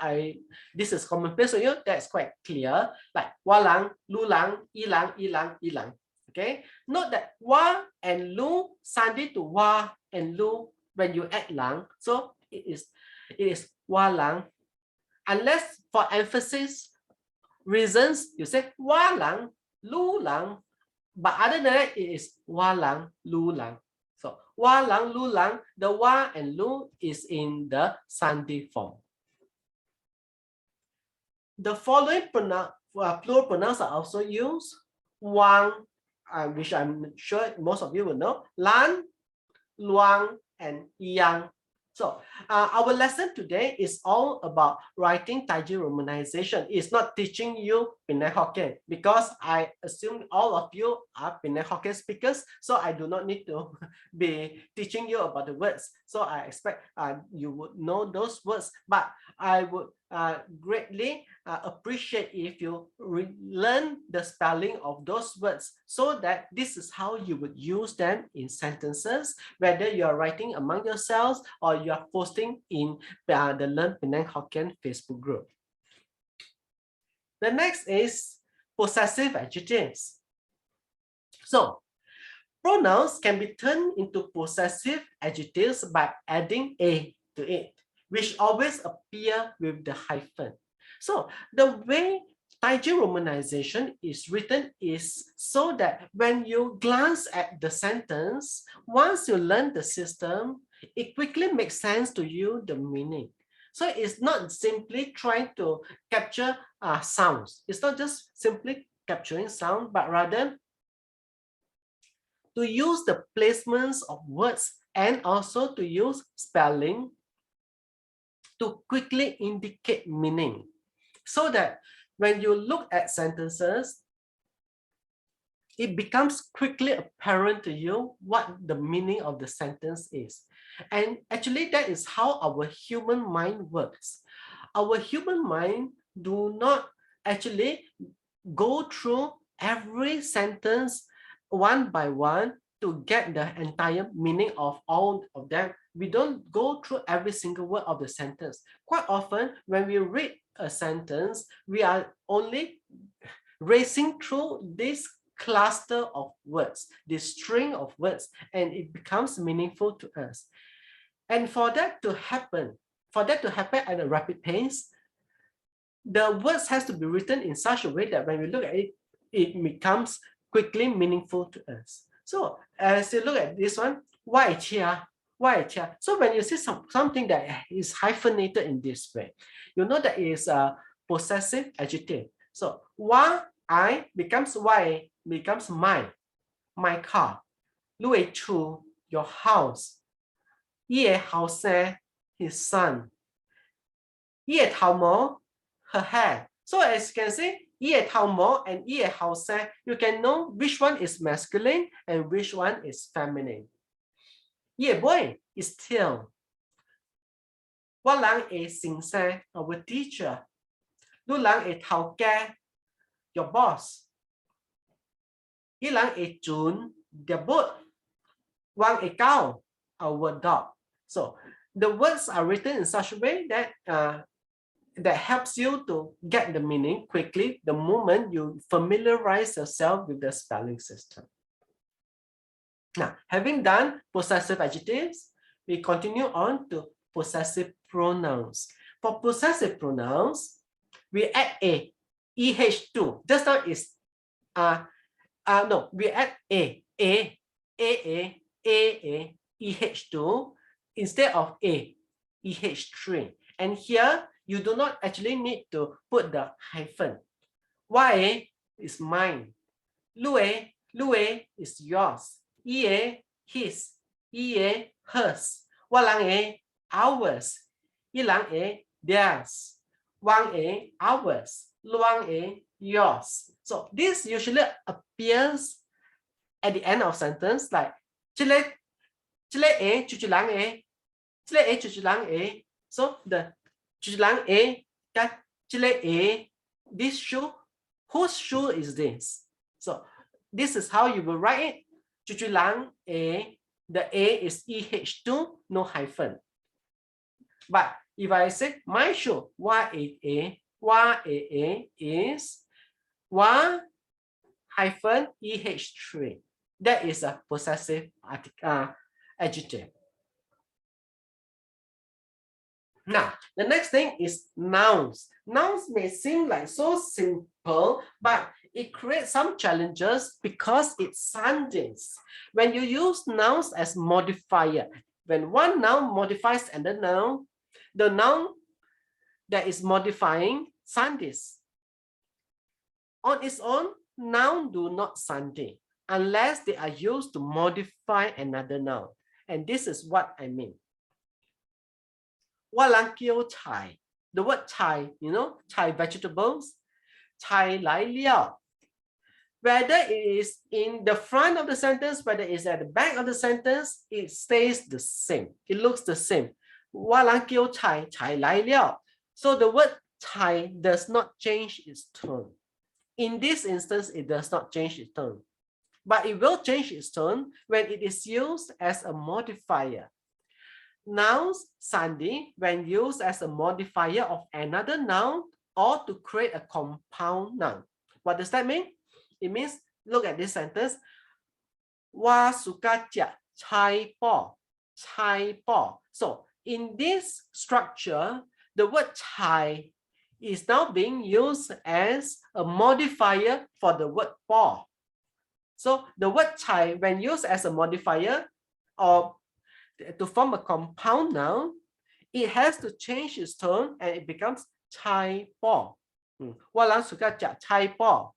Speaker 2: this is commonplace for you. That's quite clear. Like wa lang, lu lang, yi lang, yi lang, yi lang. Okay. Note that wa and lu sounded to wa and lu when you add lang. So it is wa lang. Unless for emphasis reasons, you say wa lang, lu lang. But other than that, it is wa lang, lu lang. So wa lang, lu lang, the wa and lu is in the Sunday form. The following plural pronouns are also used. Wang, which I'm sure most of you will know. Lan, luang, and yang. So our lesson today is all about writing Taiji Romanization. It's not teaching you Penang Hokkien because I assume all of you are Penang Hokkien speakers. So I do not need to be teaching you about the words. So I expect you would know those words, but I would greatly appreciate if you learn the spelling of those words so that this is how you would use them in sentences, whether you are writing among yourselves or you are posting in the Learn Penang Hokkien Facebook group. The next is possessive adjectives. So pronouns can be turned into possessive adjectives by adding a to it, which always appear with the hyphen. So the way Taiji Romanization is written is so that when you glance at the sentence, once you learn the system, it quickly makes sense to you, the meaning. So it's not simply trying to capture sounds. It's not just simply capturing sound, but rather to use the placements of words and also to use spelling to quickly indicate meaning. So that when you look at sentences, it becomes quickly apparent to you what the meaning of the sentence is. And actually, that is how our human mind works. Our human mind do not actually go through every sentence one by one to get the entire meaning of all of them. We don't go through every single word of the sentence. Quite often, when we read a sentence, we are only racing through this cluster of words, this string of words, and it becomes meaningful to us. And for that to happen at a rapid pace, the words has to be written in such a way that when we look at it, it becomes quickly meaningful to us. So as you look at this one, why chia? Why chia? So when you see something that is hyphenated in this way, you know that it is a possessive adjective. So why I becomes why becomes my car. Lui chu, your house. Ye house, his son. Ye tao mo, her hair. So as you can see, ye tao mo and ye hao se, you can know which one is masculine and which one is feminine. Ye boy is tail. What lang a sing se, our teacher. Lu lang a tao ge, your boss. Yi lang a jun, the boat. Wang a cow, our dog. So the words are written in such a way that that helps you to get the meaning quickly the moment you familiarize yourself with the spelling system. Now, having done possessive adjectives, we continue on to possessive pronouns. For possessive pronouns, we add a, EH2. Just now is, no, we add a, EH2 instead of a, EH3. And here, you do not actually need to put the hyphen. Y is mine. Lue is yours. Ye, his. Ye, hers. Walang ours. Ilang theirs. Wang ours. Luang yours. So this usually appears at the end of sentence like chile chuchulang chile chuchulang. So the chuchulang got chile this shoe. Whose shoe is this? So this is how you will write it. Chuchulang the A is EH2, no hyphen. But if I say my shoe, YAA is Y hyphen EH3. That is a possessive adjective. Now, the next thing is nouns. Nouns may seem like so simple, but it creates some challenges because it sounds. When you use nouns as modifier, when one noun modifies another noun, the noun that is modifying sounds. On its own, noun do not sound unless they are used to modify another noun. And this is what I mean. Chai. The word chai, chai vegetables, chai lai liao. Whether it is in the front of the sentence, whether it's at the back of the sentence, it stays the same. It looks the same. Chai, chai lai liao. So the word chai does not change its tone. In this instance, it does not change its tone. But it will change its tone when it is used as a modifier. Nouns Sandy when used as a modifier of another noun or to create a compound noun. What does that mean? It means, look at this sentence. Wa suka jia chai po. Chai po. So in this structure, the word chai is now being used as a modifier for the word po. So the word chai, when used as a modifier or to form a compound noun, it has to change its tone and it becomes chai po. 我人 suka 吃 chai po.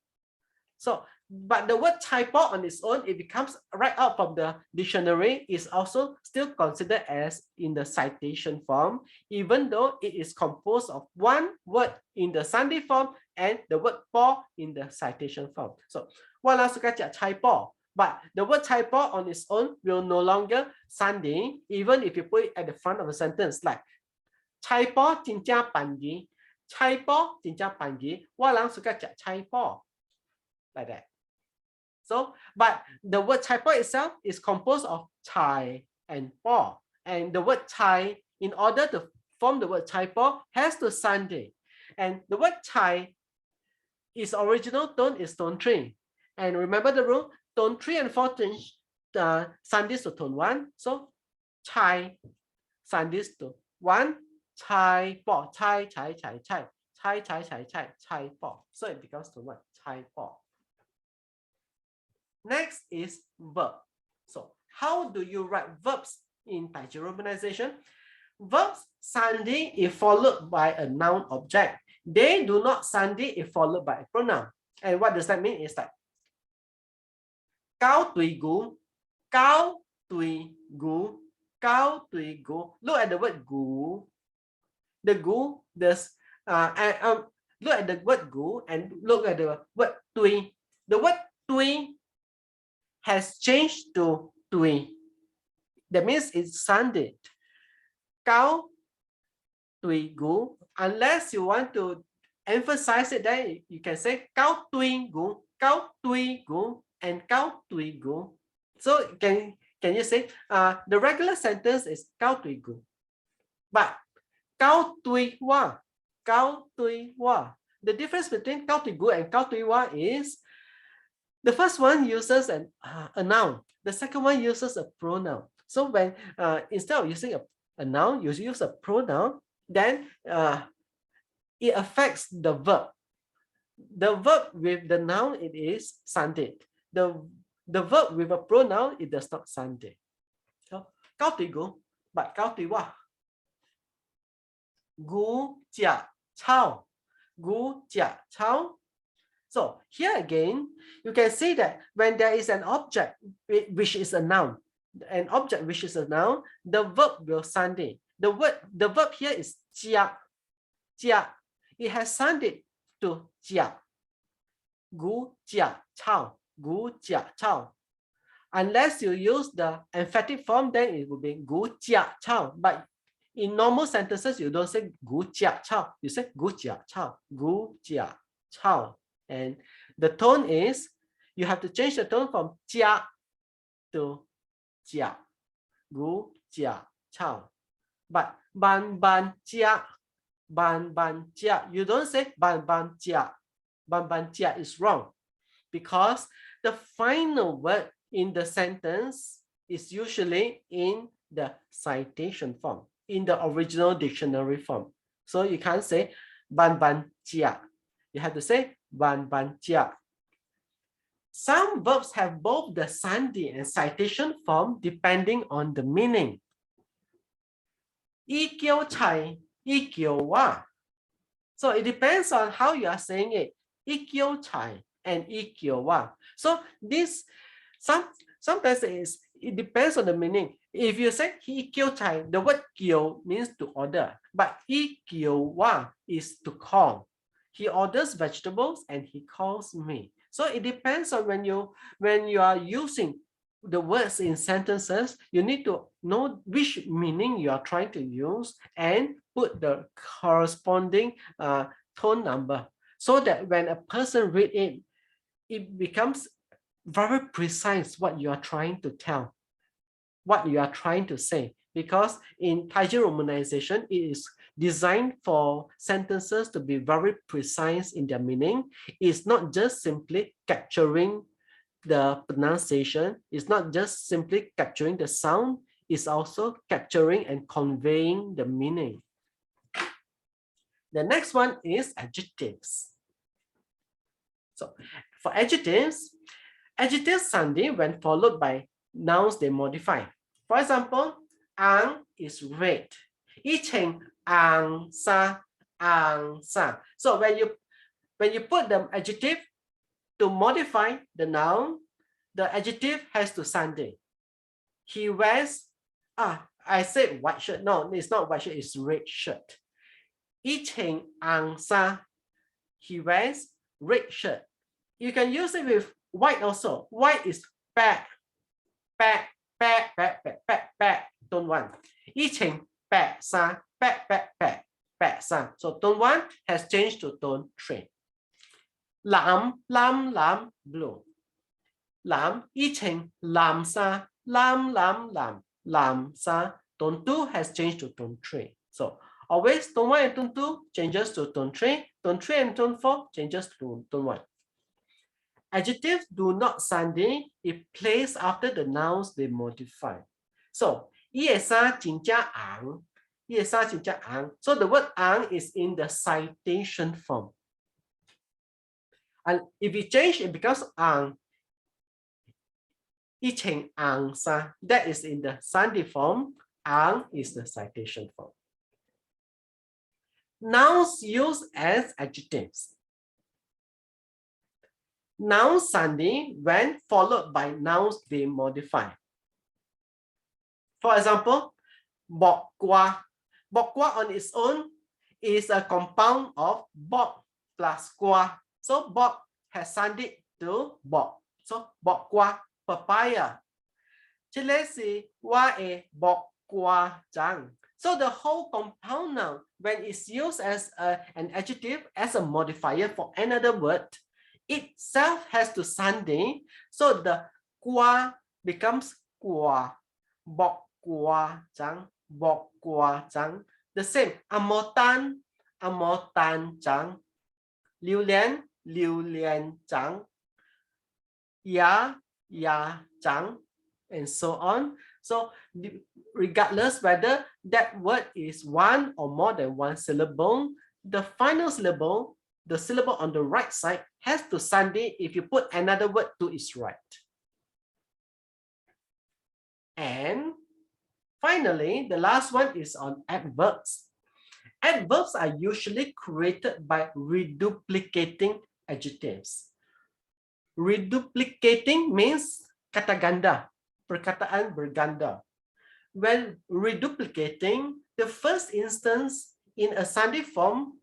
Speaker 2: So, but the word chai po on its own, it becomes right out from the dictionary, is also still considered as in the citation form, even though it is composed of one word in the Sunday form and the word po in the citation form. So, 我人 suka 吃 chai po. But the word chai po on its own will no longer Sunday, even if you put it at the front of a sentence like chai po 真正板鱼, chai po 真正板鱼, 我人 suka 吃 chai po. Like that. So, but the word chai po itself is composed of chai and po. And the word chai, in order to form the word chai po, has to Sunday. And the word chai, its original tone is tone 3. And remember the rule, tone 3 and 4 Sundays to tone 1. So, chai, Sundays to 1, chai po, chai, chai, chai, chai, chai, chai, chai, chai, chai po. So it becomes tone 1, chai po. Next is verb. So how do you write verbs in Tai Chi Romanization? Verbs Sunday if followed by a noun object. They do not Sunday if followed by a pronoun. And what does that mean? Is like cao tùy gu, cao tùy gu, cao tùy gu. Look at the word gu. The gu, look at the word gu and look at the word tùy. The word tùy has changed to tùy. That means it's Sunday. Cao tùy gu. Unless you want to emphasize it, then you can say cao tùy gu, cao tùy gu, and cao tùy gu. So can you say the regular sentence is cao tùy gu, but cao tùy wa, cao tùy wa. The difference between cao tùy gu and cao tùy wa is the first one uses a noun. The second one uses a pronoun. So when instead of using a noun, you use a pronoun, then it affects the verb. The verb with the noun, it is Sunday. The verb with a pronoun, it does not Sunday. So, cao tùy gu, but cao tùy wa. Gu jia chao. Gu jia chao. So here again, you can see that when there is an object which is a noun, the verb will Sunday. The verb here is jia. Jia. It has Sunday to jia. Gu jia chao. Gu jia chao. Unless you use the emphatic form, then it will be gu jia chao. But in normal sentences, you don't say gu jia chao. You say gu jia chao. Gu jia chao. And the tone is, you have to change the tone from jia to jia. Gu jia chao. But ban ban jia, ban ban jia. You don't say ban ban jia. Ban ban jia is wrong, because the final word in the sentence is usually in the citation form, in the original dictionary form. So you can't say ban ban jia. You have to say ban ban jia. Some verbs have both the Sunday and citation form depending on the meaning. Yi kiao chai, yi kiao wa. So it depends on how you are saying it. Yi kiao chai and yi kiao wa. So this sometimes it depends on the meaning. If you say yi kiao chai, the word kiao means to order, but yi kiao wa is to call. He orders vegetables and he calls me. So it depends on when you are using the words in sentences, you need to know which meaning you are trying to use and put the corresponding tone number, so that when a person read it, it becomes very precise what you are trying to tell, what you are trying to say. Because in Taiji Romanization, it is designed for sentences to be very precise in their meaning. It's not just simply capturing the pronunciation. It's not just simply capturing the sound. It's also capturing and conveying the meaning. The next one is adjectives. So for adjectives, adjectives Sunday when followed by nouns they modify. For example, ang is red. Icheng ang sa ang sa. So when you put the adjective to modify the noun, the adjective has to Sunday. He wears I said white shirt. No, it's not white shirt, it's red shirt. Icheng ang sa. He wears red shirt. You can use it with white also. White is back, back, back, back, back, back, back. Tone one. Icheng back sa, back, back, back, back sa. So tone one has changed to tone three. Lam, lam, lam, blue. Lam, icheng lam sa, lam, lam, lam, lam sa. Tone two has changed to tone three. So always tone one and tone two changes to tone three and tone four changes to tone one. Adjectives do not Sunday if placed after the nouns they modify. So, 夜莎真正昂, 夜莎真正昂. So the word ang is in the citation form. And if you change, it becomes ang. 一情昂莎, that is in the Sunday form. Ang is the citation form. Nouns used as adjectives. Noun Sunday when followed by nouns they modify. For example, bok kwa. Bok kwa on its own is a compound of bok plus kwa. So bok has Sunday to bok. So bok kwa, papaya. Chilesi wa e bok kwa jang. So the whole compound noun, when it's used as an adjective, as a modifier for another word, itself has to Sunday, so the kwa becomes kwa, bok kwa jang, bok kwa jang. The same, amotan, amotan jang, liu lian jang, ya jang, and so on. So regardless whether that word is one or more than one syllable, the final syllable, the syllable on the right side has to Sunday if you put another word to its right. And finally, the last one is on adverbs. Adverbs are usually created by reduplicating adjectives. Reduplicating means kata ganda, perkataan berganda. When reduplicating, the first instance in a Sunday form,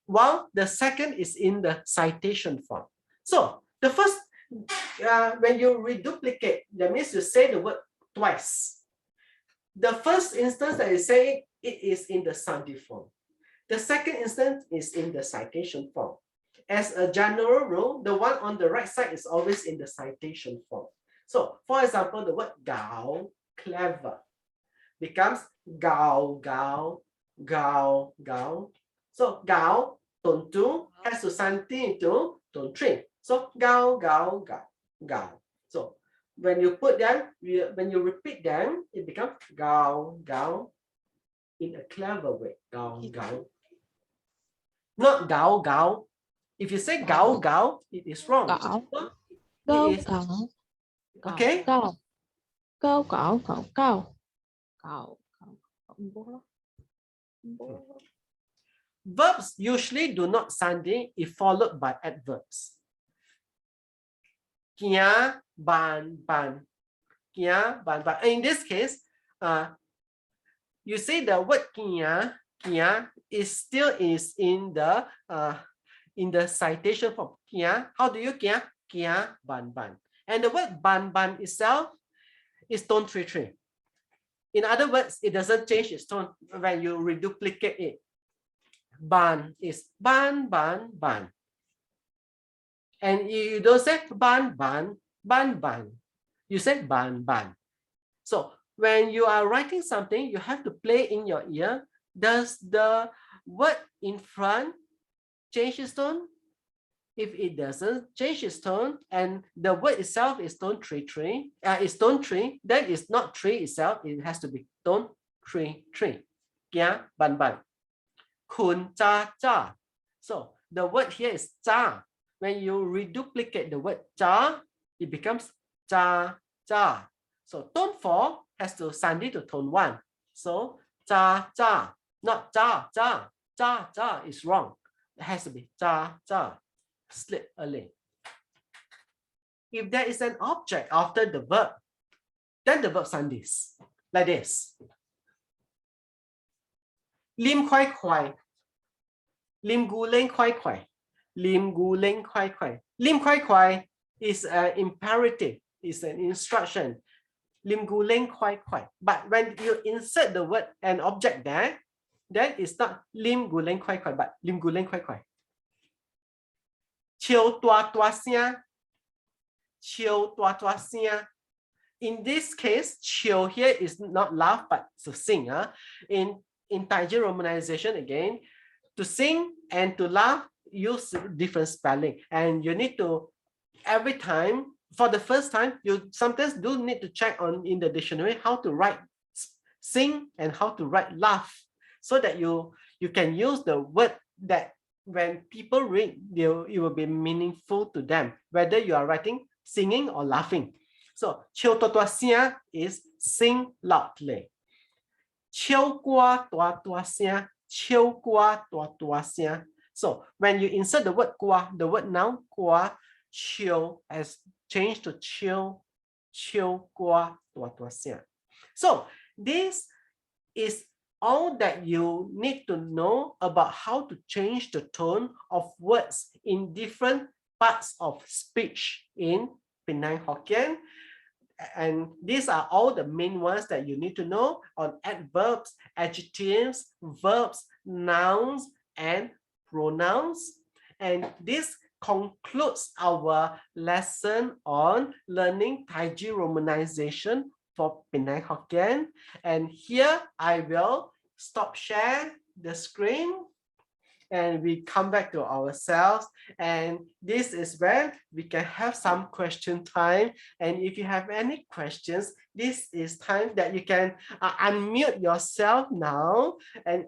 Speaker 2: while the second is in the citation form. So the first, when you reduplicate, that means you say the word twice. The first instance that you say it is in the Sunday form. The second instance is in the citation form. As a general rule, the one on the right side is always in the citation form. So for example, the word gao, clever, becomes gao, gao, gao, gao. So gao, tone 2 has to something to tone 3. So gao, gao, gao, gao. So when you put them, when you repeat them, it becomes gao, gao in a clever way. Gao, gao. Not gao, gao. If you say gao, gao, it is wrong.
Speaker 1: Gao.
Speaker 2: It is,
Speaker 1: Gao.
Speaker 2: okay.
Speaker 1: Gao. Gao, gao, gao, gao. Gao.
Speaker 2: Verbs usually do not Sunday if followed by adverbs. Kia, ban, ban. Kia, ban, ban. In this case, you see the word kia, kia is still in the citation form. Kia, how do you kia? Kia, ban, ban. And the word ban, ban itself is tone 3-3. In other words, it doesn't change its tone when you reduplicate it. Ban is ban, ban, ban. And you don't say ban, ban, ban, ban. You say ban, ban. So when you are writing something, you have to play in your ear. Does the word in front change its tone? If it doesn't change its tone and the word itself is tone 3-3, is tone 3, then it's not 3 itself, it has to be tone 3-3. Kia, ban, ban. kun cha cha. So the word here is cha. When you reduplicate the word cha, it becomes cha cha. So tone 4 has to sandi to tone 1. So cha cha, not cha cha. Cha cha is wrong. It has to be cha cha. Slip a link. If there is an object after the verb, then the verb sandis like this. Lim khoai khoai. Lim gu leng khoai khoai. Lim gu leng khoai khoai. Lim khoai khoai is an imperative, is an instruction. Lim gu leng khoai khoai. But when you insert the word an object there, then it's not lim gu leng khoai khoai, but lim gu leng khoai khoai. Chiu tua tua sia. Chiu tua tua sia. In this case, chiu here is not laugh, but to sing. In Taiji Romanization again, to sing and to laugh use different spelling, and you need to every time for the first time you sometimes do need to check on in the dictionary how to write sing and how to write laugh, so that you can use the word that when people read it will be meaningful to them, whether you are writing singing or laughing. So chiu tua tua sia is sing loudly. Chiu gua tua tua sia. Chiu gua tua tua sia. So when you insert the word gua, the word noun gua, chiu has changed to chiu. Chiu gua tua tua sia. So this is all that you need to know about how to change the tone of words in different parts of speech in Penang Hokkien. And these are all the main ones that you need to know on adverbs, adjectives, verbs, nouns, and pronouns. And this concludes our lesson on learning Taiji Romanization for Penang Hokkien. And here I will stop share the screen and we come back to ourselves, and this is where we can have some question time. And if you have any questions, this is time that you can unmute yourself now and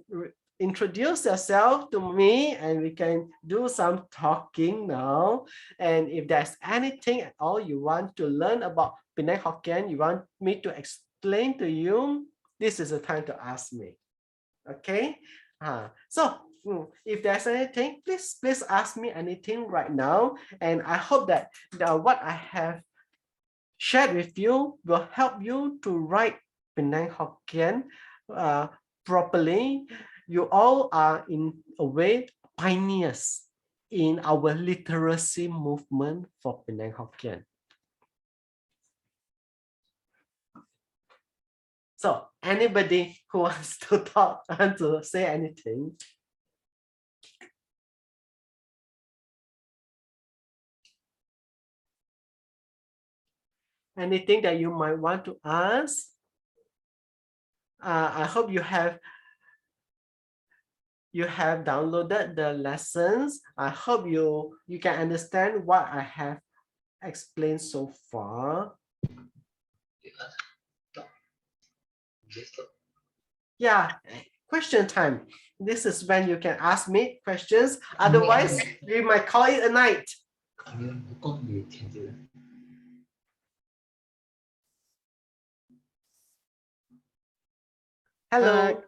Speaker 2: introduce yourself to me, and we can do some talking now. And if there's anything at all you want to learn about Penang Hokkien, you want me to explain to you, this is the time to ask me. Okay, so if there's anything, please ask me anything right now. And I hope that what I have shared with you will help you to write Penang Hokkien properly. You all are in a way pioneers in our literacy movement for Penang Hokkien. So anybody who wants to talk and to say anything? Anything that you might want to ask? I hope you have downloaded the lessons. I hope you can understand what I have explained so far. Yeah, question time. This is when you can ask me questions. Otherwise, we might call it a night. Hello.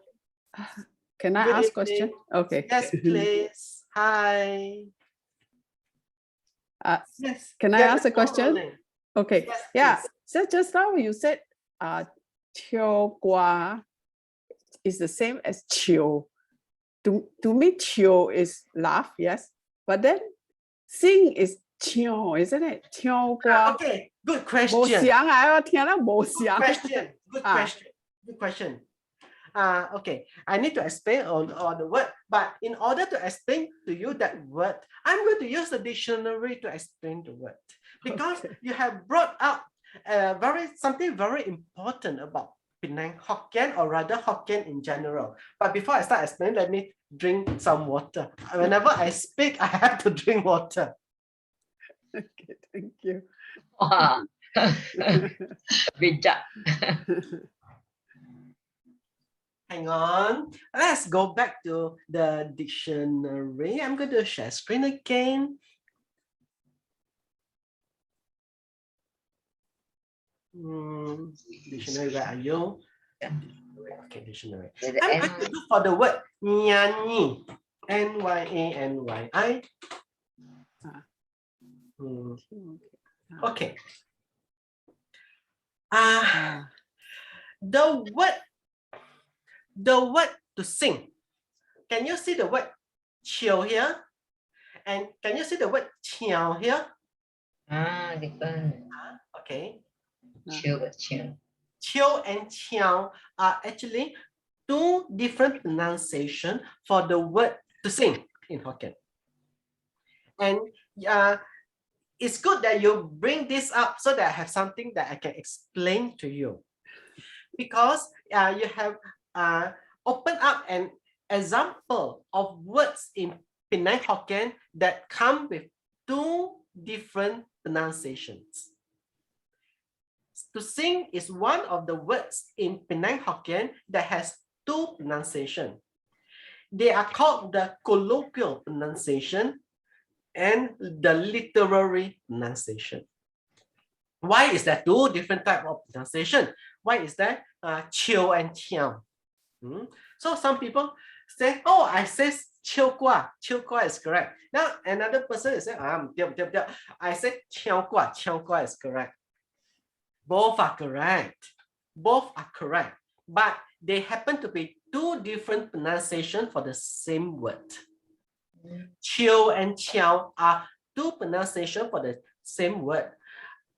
Speaker 1: Can I
Speaker 2: Good
Speaker 1: ask
Speaker 2: evening.
Speaker 1: question? Okay.
Speaker 2: Yes, please. Hi. Yes.
Speaker 1: Can I ask a question?
Speaker 2: Rolling.
Speaker 1: Okay.
Speaker 2: Yes,
Speaker 1: Yeah.
Speaker 2: please.
Speaker 1: So just now you said chiu gua is the same as chiu. To me, chiu is laugh, yes. But then sing is chiu, isn't it? Chiu gua.
Speaker 2: Okay, good question.
Speaker 1: 冇想啊，我聽到冇想。
Speaker 2: Good question. Okay, I need to explain on the word, but in order to explain to you that word, I'm going to use the dictionary to explain the word, because you have brought up something very important about Penang Hokkien, or rather Hokkien in general. But before I start explaining, let me drink some water. Whenever I speak, I have to drink water.
Speaker 1: Okay, thank you.
Speaker 2: hang on. Let's go back to the dictionary. I'm going to share screen again. Dictionary, where are you? Okay, dictionary. I'm going to look for the word nyanyi. N-Y-A-N-Y-I. Okay. The word to sing. Can you see the word chill here? And can you see the word chiao here?
Speaker 3: Different.
Speaker 2: Okay.
Speaker 3: Chill.
Speaker 2: Chill and chiao are actually two different pronunciations for the word to sing in Hokkien. And it's good that you bring this up so that I have something that I can explain to you. Because you have opened up an example of words in Penang Hokkien that come with two different pronunciations. To sing is one of the words in Penang Hokkien that has two pronunciations. They are called the colloquial pronunciation and the literary pronunciation. Why is there two different types of pronunciation? Why is that chill and chiao? So some people say, oh, I say chill gua is correct. Now another person is saying, I say chiao gua is correct. Both are correct. Both are correct. But they happen to be two different pronunciations for the same word. Chill and chiao are two pronunciations for the same word.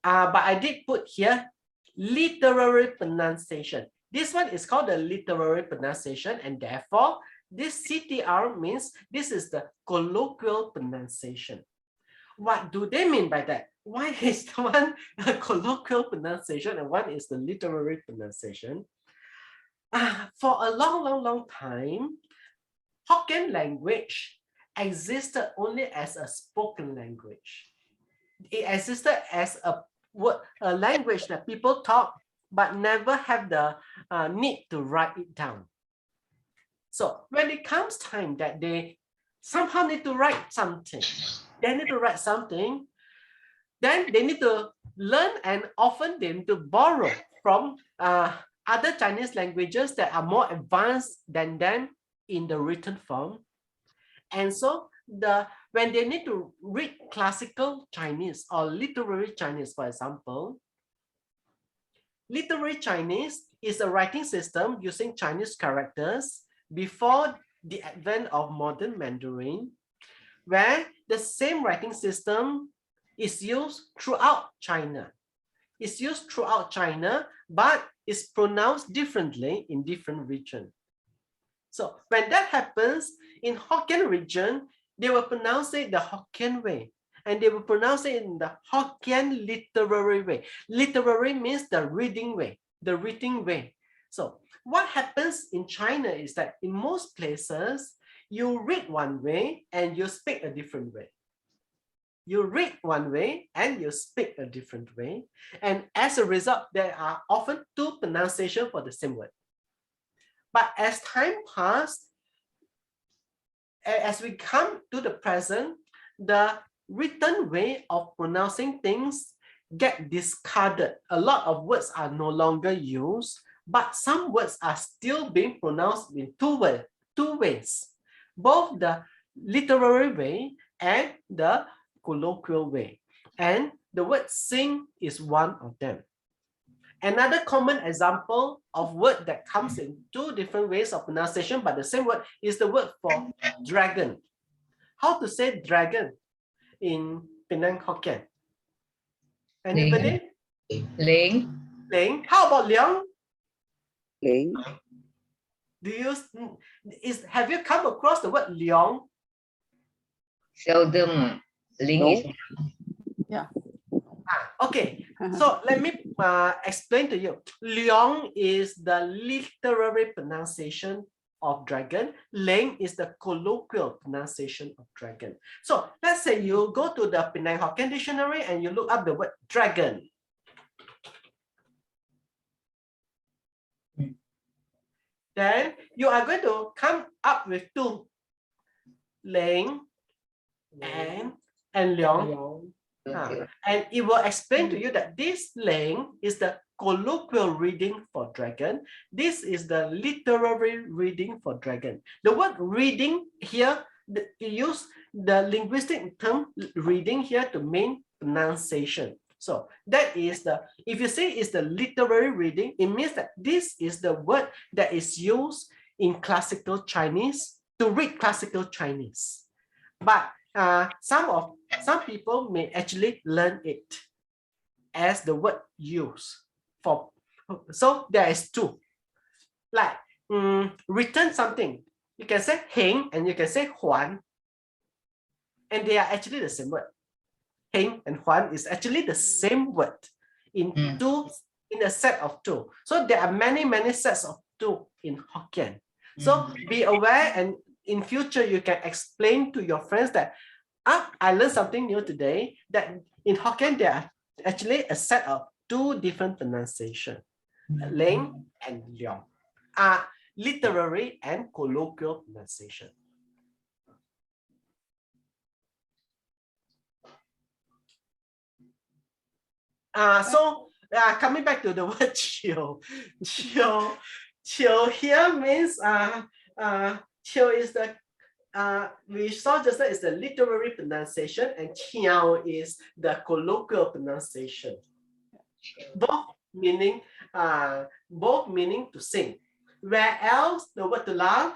Speaker 2: But I did put here literary pronunciation. This one is called the literary pronunciation, and therefore this CTR means this is the colloquial pronunciation. What do they mean by that? Why is one a colloquial pronunciation and one is the literary pronunciation? For a long time, Hokkien language existed only as a spoken language. It existed as a language that people talk, but never have the need to write it down. So when it comes time that they somehow need to write something, then they need to learn, and often they need to borrow from other Chinese languages that are more advanced than them in the written form. And so when they need to read classical Chinese or literary Chinese, for example, literary Chinese is a writing system using Chinese characters before the advent of modern Mandarin, where the same writing system is used throughout China. It's used throughout China, but it's pronounced differently in different regions. So when that happens, in Hokkien region, they will pronounce it the Hokkien way, and they will pronounce it in the Hokkien literary way. Literary means the reading way, the written way. So what happens in China is that in most places, you read one way and you speak a different way. You read one way and you speak a different way. And as a result, there are often two pronunciations for the same word. But as time passed, as we come to the present, the written way of pronouncing things get discarded. A lot of words are no longer used, but some words are still being pronounced in two ways, both the literary way and the colloquial way. And the word sing is one of them. Another common example of word that comes in two different ways of pronunciation, but the same word, is the word for dragon. How to say dragon in Penang Hokkien? Anybody?
Speaker 3: Ling.
Speaker 2: Ling. How about liang?
Speaker 1: Ling.
Speaker 2: Have you come across the word liang?
Speaker 3: Seldom. Ling
Speaker 1: No.
Speaker 3: is.
Speaker 1: Yeah.
Speaker 2: Okay, so let me explain to you. Liang is the literary pronunciation of dragon. Ling is the colloquial pronunciation of dragon. So let's say you go to the Penang Hokkien dictionary and you look up the word dragon. Then you are going to come up with two, Ling and Leong. And it will explain to you that this Ling is the colloquial reading for dragon. This is the literary reading for dragon. The word reading here, you use the linguistic term reading here to mean pronunciation. So that is the, if you say it's the literary reading, it means that this is the word that is used in classical Chinese to read classical Chinese. But some people may actually learn it as the word used for. So there is two. Like return something. You can say heng and you can say huan. And they are actually the same word. Heng and huan is actually the same word in in a set of two. So there are many sets of two in Hokkien. So be aware, and in future you can explain to your friends that I learned something new today, that in Hokkien there are actually a set of two different pronunciation, Ling and Leong, literary and colloquial pronunciation. Coming back to the word chill, chill here means chill is the we saw just that is the literary pronunciation, and chiao is the colloquial pronunciation. Both meaning to sing. Where else the word to laugh,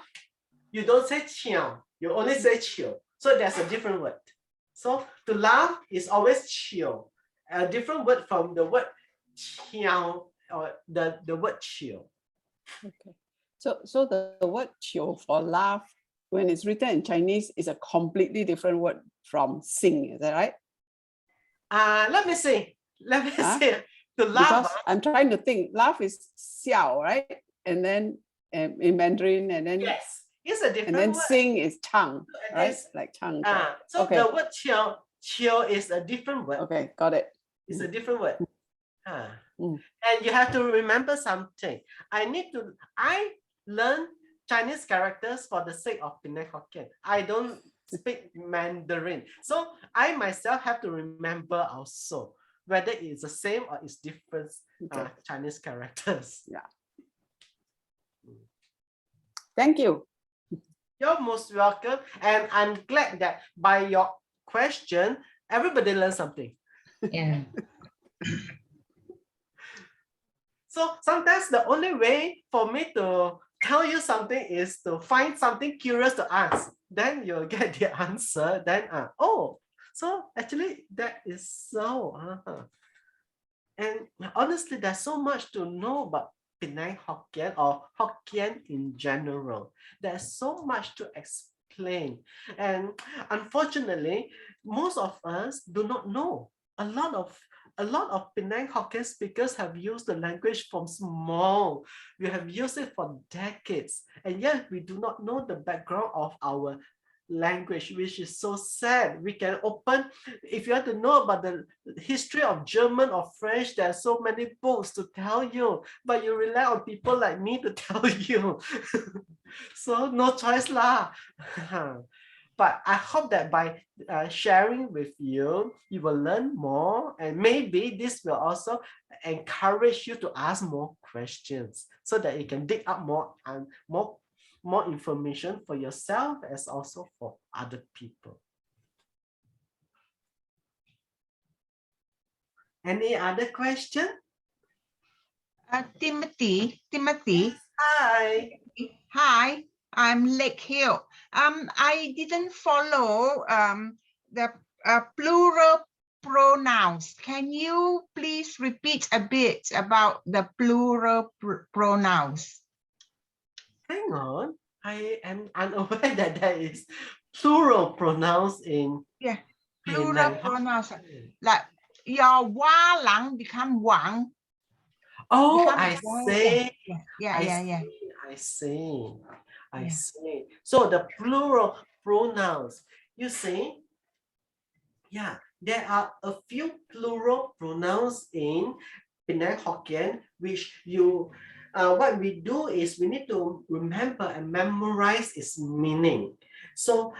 Speaker 2: you don't say chiao, you only say chill. So there's a different word. So to laugh is always chill, a different word from the word chiao or the word chill.
Speaker 1: Okay. So the word chill for laugh, when it's written in Chinese, is a completely different word from sing. Is that right?
Speaker 2: Let me see. To laugh.
Speaker 1: Because I'm trying to think. Laugh is xiao, right? And then in Mandarin, and then
Speaker 2: yes, it's a different
Speaker 1: and then
Speaker 2: word.
Speaker 1: sing is chang, right? Like chang.
Speaker 2: So okay. The word chill is a different word.
Speaker 1: Okay, got it.
Speaker 2: It's a different word. And you have to remember something. I learn Chinese characters for the sake of Penang Hokkien. I don't speak Mandarin. So I myself have to remember also whether it's the same or it's different Chinese characters.
Speaker 1: Yeah. Thank you.
Speaker 2: You're most welcome. And I'm glad that by your question, everybody learned something.
Speaker 3: Yeah.
Speaker 2: So sometimes the only way for me to tell you something is to find something curious to ask. Then you'll get the answer. Then, so actually that is so. And honestly, there's so much to know about Penang Hokkien or Hokkien in general. There's so much to explain. And unfortunately, most of us do not know. A lot of Penang Hokkien speakers have used the language from small. We have used it for decades. And yet we do not know the background of our language, which is so sad. We can open, if you want to know about the history of German or French, there are so many books to tell you, but you rely on people like me to tell you. So no choice lah. But I hope that by sharing with you, you will learn more, and maybe this will also encourage you to ask more questions so that you can dig up more and more information for yourself as also for other people. Any other question?
Speaker 4: Timothy.
Speaker 2: Yes.
Speaker 4: Hi, I'm Lake Hill. I didn't follow the plural pronouns. Can you please repeat a bit about the plural pronouns?
Speaker 2: Hang on, I am unaware that there is plural pronouns in
Speaker 4: plural pronouns. Like your wa lang become wang.
Speaker 2: Oh,
Speaker 4: become
Speaker 2: I see. I see. So the plural pronouns, you see, there are a few plural pronouns in Penang Hokkien which you what we do is we need to remember and memorize its meaning. So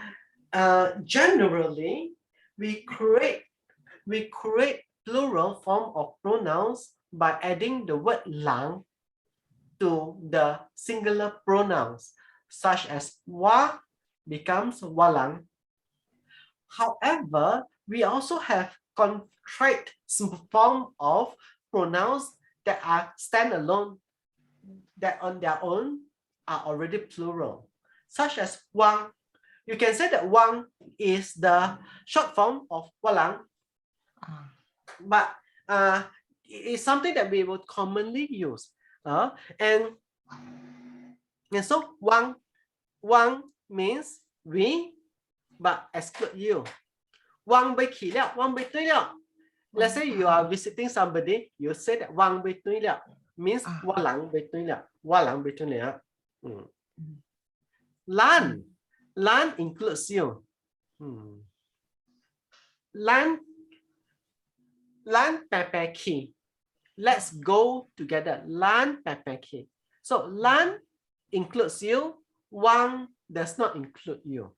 Speaker 2: generally, we create plural form of pronouns by adding the word lang to the singular pronouns, such as wa becomes walang. However, we also have contract form of pronouns that are standalone, that on their own are already plural, such as wang. You can say that wang is the short form of walang, but it's something that we would commonly use. And so wang means we, but exclude you. Wang bei qi liao, wang bei tui liao. Let's say you are visiting somebody, you say that wang bei tui liao means walang bei tui liao, walang bei tui liao. Lan includes you. Lan pepe ki. Let's go together. Lan pepe ki. So lan includes you. Wang does not include you.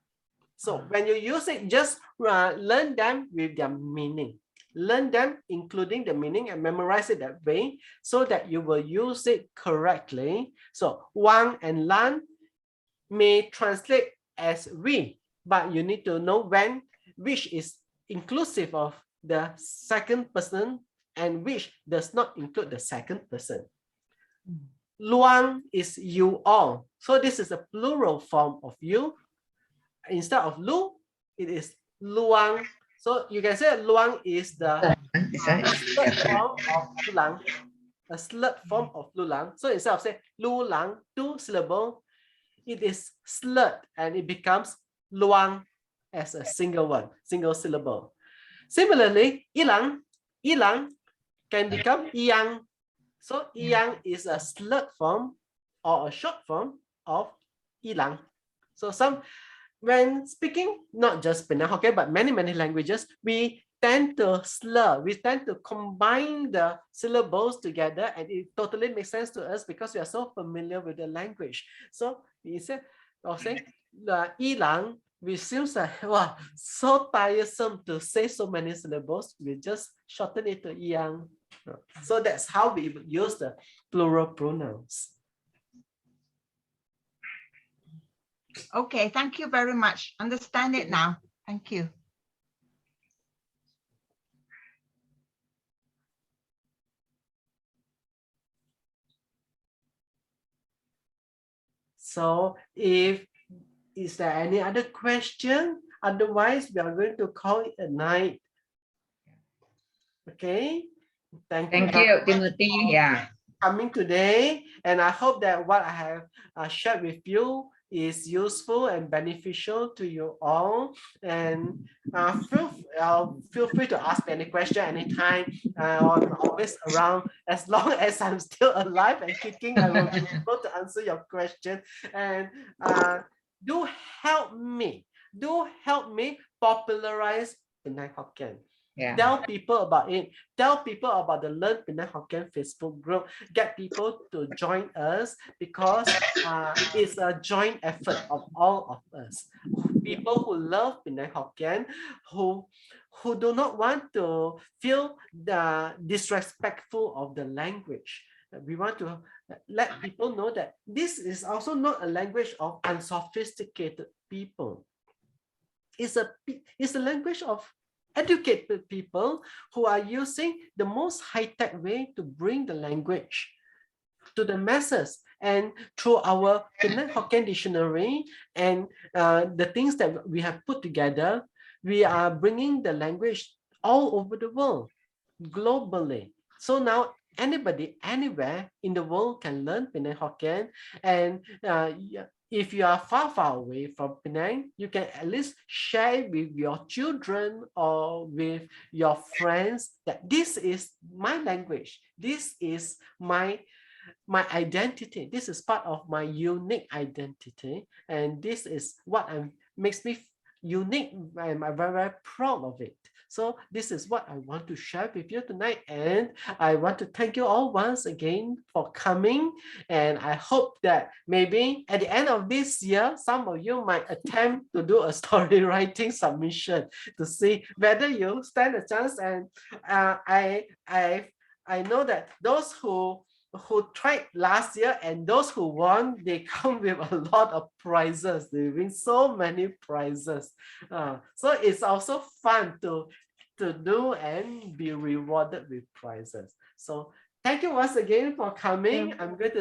Speaker 2: So when you use it, just learn them with their meaning. Learn them including the meaning and memorize it that way so that you will use it correctly. So wang and lan may translate as we, but you need to know when which is inclusive of the second person and which does not include the second person. Luang is you all. So this is a plural form of you. Instead of lu, it is luang. So you can say luang is the slurred form of lulang. A slurred form of lulang. So instead of say lulang, 2 syllable, it is slurred and it becomes luang as a single one, single syllable. Similarly, ilang can become iyang. So iyang is a slurred form or a short form of ilang. So when speaking, not just Penang Hokkien, but many languages, we tend to slur, we tend to combine the syllables together, and it totally makes sense to us because we are so familiar with the language. So we say, ilang, which seems like, wow, so tiresome to say so many syllables, we just shorten it to iyang. So that's how we use the plural pronouns.
Speaker 4: Okay, thank you very much. Understand it now. Thank you.
Speaker 2: So is there any other question? Otherwise, we are going to call it a night. Okay. Thank
Speaker 3: you, Timothy. Yeah.
Speaker 2: Coming today, and I hope that what I have shared with you is useful and beneficial to you all. And feel free to ask me any question anytime. I'm always around. As long as I'm still alive and kicking, I will be able to answer your question. And do help me popularize Penang Hokkien.
Speaker 3: Yeah.
Speaker 2: Tell people about it. Tell people about the Learn Penang Hokkien Facebook group. Get people to join us because it's a joint effort of all of us. People who love Penang Hokkien, who do not want to feel disrespectful of the language. We want to let people know that this is also not a language of unsophisticated people. It's a language of educated people who are using the most high-tech way to bring the language to the masses. And through our Penang Hokkien dictionary and the things that we have put together, we are bringing the language all over the world, globally. So now anybody, anywhere in the world can learn Penang Hokkien. And if you are far away from Penang, you can at least share with your children or with your friends that this is my language. This is my identity. This is part of my unique identity. And this is what makes me unique. I'm very proud of it. So this is what I want to share with you tonight. And I want to thank you all once again for coming. And I hope that maybe at the end of this year, some of you might attempt to do a story writing submission to see whether you stand a chance. And I know that those who tried last year and those who won, they come with a lot of prizes. They win so many prizes. So it's also fun to do and be rewarded with prizes. So thank you once again for coming. I'm going to